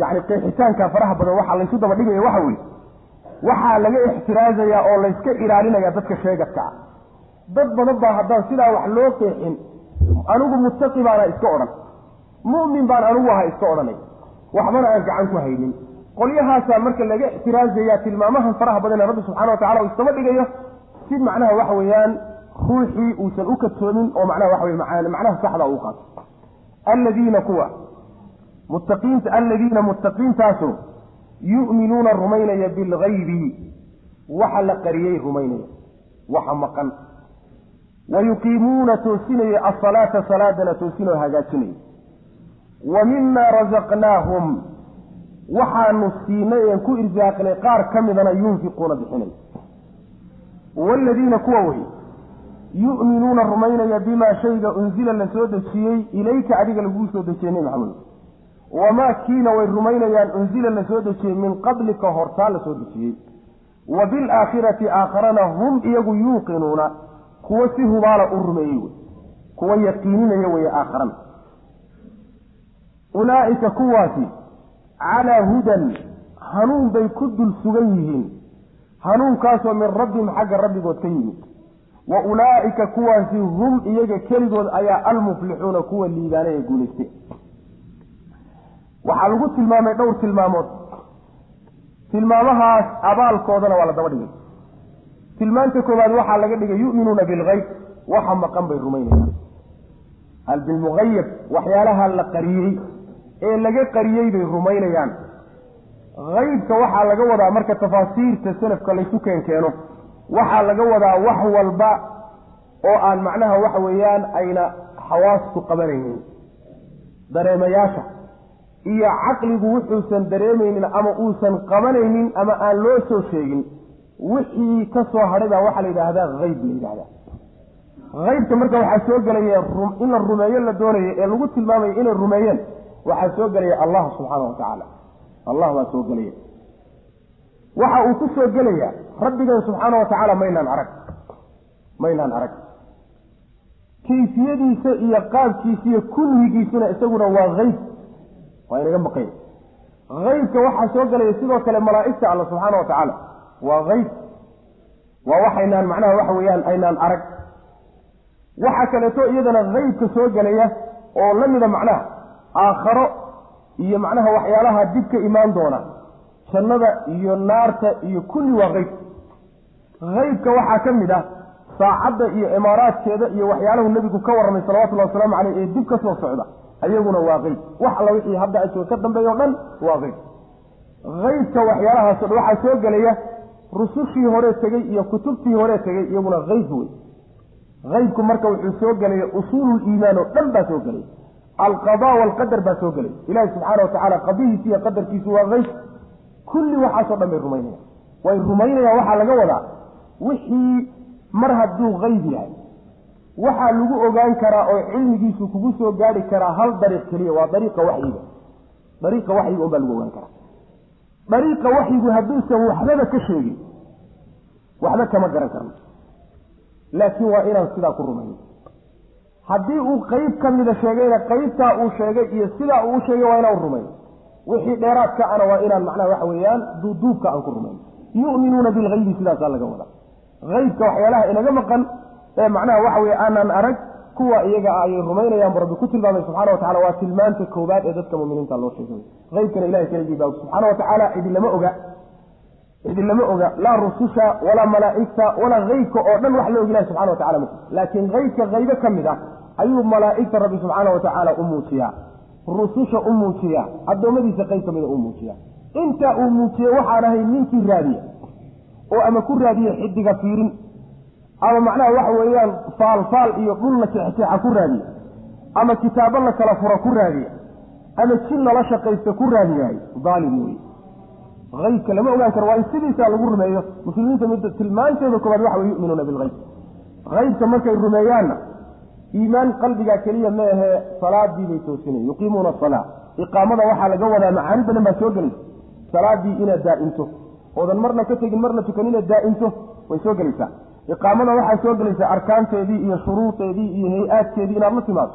S2: yacni qeexitaanka faraha badan waxaa laysu daba dhigaya waxa weeye waxaa laga ixtiraazayaa oo layska ilaalinaya dadka sheegadka ah. dad badan baa haddaan sidaa wax loo qeexin anigu muttaqi baana iska odhan, mu'min baan anigu aha iska odhanay, waxbana aan gacan ku haynin. qolyahaasaa marka laga ixtiraazayaa tilmaamahan faraha badan ee rabbi subxana wa tacala uu isdaba dhigayo si macnaha waxa weeyaan ruuxii uusan u katoomin oo macnaha waxa weye macnaha saxda uu qaato. alladiina kuwa muttaqiinta alladiina muttaqiintaasu yu'minuuna rumaynaya bilgaybi waxa la qariyey rumaynaya waxa maqan wayuqiimuuna toosinaya asalaata salaadana toosinoo hagaajinaya wa mima razaqnaahum waxaanu siinay een ku irsaaqnay qaar ka midana yunfiquuna bixinay. waaladiina kuwa wey yu'minuuna rumaynaya bimaa shayga unzila la soo dejiyey ilayka adiga laguu soo dejiyey nebi maxamed, wamaa kiina way rumaynayaan unzila la soo dejiyey min qablika hortaa la soo dejiyey, wa bilaakhirati aakharana hum iyagu yuuqinuuna kuwa si hubaala u rumeeyey wey, kuwa yaqiininaya weye aakharana. ulaa'ika kuwaasi calaa hudan hanuun bay ku dul sugan yihiin, hanuunkaasoo min rabbihim xagga rabbigood ka yimid, wa ulaa'ika kuwaasi hum iyaga keligood ayaa almuflixuuna kuwa liibaanay ee guulaystay. waxaa lagu tilmaamay dhowr tilmaamood. tilmaamahaas abaalkoodana waa la daba dhigay. tilmaanta koowaad waxaa laga dhigay yu'minuuna bilgayb waxa maqan bay rumaynayaan. hal bilmughayab waxyaalaha la qariyey ee laga qariyey bay rumaynayaan. haybka waxaa laga wadaa marka tafaasiirta salafka laysu keenkeeno waxaa laga wadaa wax walba oo aan macnaha waxa weeyaan ayna xawaastu qabanaynin, dareemayaasha iyo caqligu wuxuusan dareemaynin ama uusan qabanaynin ama aan loo soo sheegin wixii ka soo hadhay baa waxaa la yidhaahdaa hayb la yidhahdaa. haybka marka waxaa soo gelaya in la rumeeyo la doonayo ee lagu tilmaamayo inay rumeeyeen waxaa soo gelaya allah subxaana wa tacaala. allah baa soo gelaya. waxa uu ku soo gelaya rabbigan subxaana wa tacaala maynaan arag kayfiyadiisa iyo qaabkiisa iyo kunhigiisuna isaguna waa hayb, waa inaga maqan. haybka waxaa soo gelaya sidoo kale malaa'igta alla subxaana wa tacaala waa hayb, waa waxaynaan macnaha waxa weeyaan aynaan arag. waxa kaleeto iyadana haybka soo gelaya oo la mida macnaha aakharo iyo macnaha waxyaalaha dib ka imaan doona, jannada iyo naarta iyo kulli waa hayb. haybka waxaa ka mid ah saacadda iyo imaaraadkeeda iyo waxyaalahu nebigu ka warramay salawatullahi wasalaamu caleyh ee dib ka soo socda ayaguna waa hayb. wax alla wixii hadda ajoo ka dambeeya o dhan waa hayb. haybka waxyaalahaasoo dhan waxaa soo gelaya rusushii hore tegey iyo kutubtii hore tegey iyaguna hayb wey. haybku marka wuxuu soo gelaya usuululiimaan oo dhan baa soo gelay. alqadaa waalqadar baa soo gelay. ilaahi subxaana wa tacaala qadihiisi iyo qadarkiisu waa hayb. kulli waxaasoo dhan bay rumaynayaan. way rumaynayaan waxaa laga wadaa wixii mar hadduu hayb yahay waxaa lagu ogaan karaa oo cilmigiisu kugu soo gaari karaa hal dariiq keliya, waa dariiqa waxyiga. dariiqa waxyiga unbaa lagu ogaan karaa. dariiqa waxyigu hadduusan waxbaba ka sheegin waxba kama garan karno, laakiin waa inaan sidaa ku rumayno. haddii uu qayb ka mida sheegayna qaybtaa uu sheegay iyo sidaa uu sheegay waa inaan rumayno. wixii dheeraadka ana waa inaan macnaha waxa weeyaan duuduubka aan ku rumayno. yu'minuuna bilgaybi sidaasaa laga wadaa. haybka waxyaalaha inaga maqan ee macnaha waxa weye aanaan arag kuwa iyaga ayay rumaynayaan bu rabbi ku tilmaamay subxana wa tacala. waa tilmaanta koowaad ee dadka muminiinta loo sheegay. haybkana ilahay keligii baa subxaana wa tacaala cidilama oga laa rususha walaa malaa'igta walaa haybka oo dhan wax la og ilahi subxana wa tacala ma. laakiin haybka haybo ka mid ah ayuu malaa'igta rabbi subxaana wa tacaala u muujiyaa, rususha u muujiyaa, addoommadiisa qayb ka mida u muujiyaa. intaa uu muujiye waxaan ahay ninkii raadiya oo ama ku raadiye xidiga fiirin ama macnaha waxa weeyaan faalfaal iyo dhul la jeexjeexa ku raadiye ama kitaabo la kala furo ku raadiye ama jin lala shaqaysta ku raadiyahay daalim wey. haybka lama ogaan karo, waa in sidiisaa lagu rumeeyo. muslimiinta mid tilmaanteeda koobaad waxa wey yu'minuuna bilgayb. haybka markay rumeeyaanna iimaan qalbiga kaliya ma ahe salaadii bay toosinay yuqiimuuna asalaa iqaamada waxaa laga wadaa macaani badan baa soo gelaysa salaadii inaad daa'imto oodan marna ka tegin marna tukan inaad daa'imto way soo gelaysaa iqaamada waxaa soo gelaysaa arkaanteedii iyo shuruudeedii iyo hay-aadkeedii inaad la timaado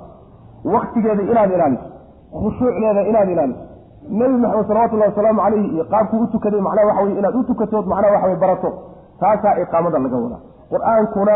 S2: waktigeeda inaad ilaaliso khushuucdeeda inaad ilaaliso nebi maxamed salawatullahi wasalaamu calayhi iyo qaabkuu u tukaday macnaha waxa weye inaad u tukatood macnaha waxa weye barato taasaa iqaamada laga wadaa qur-aankuna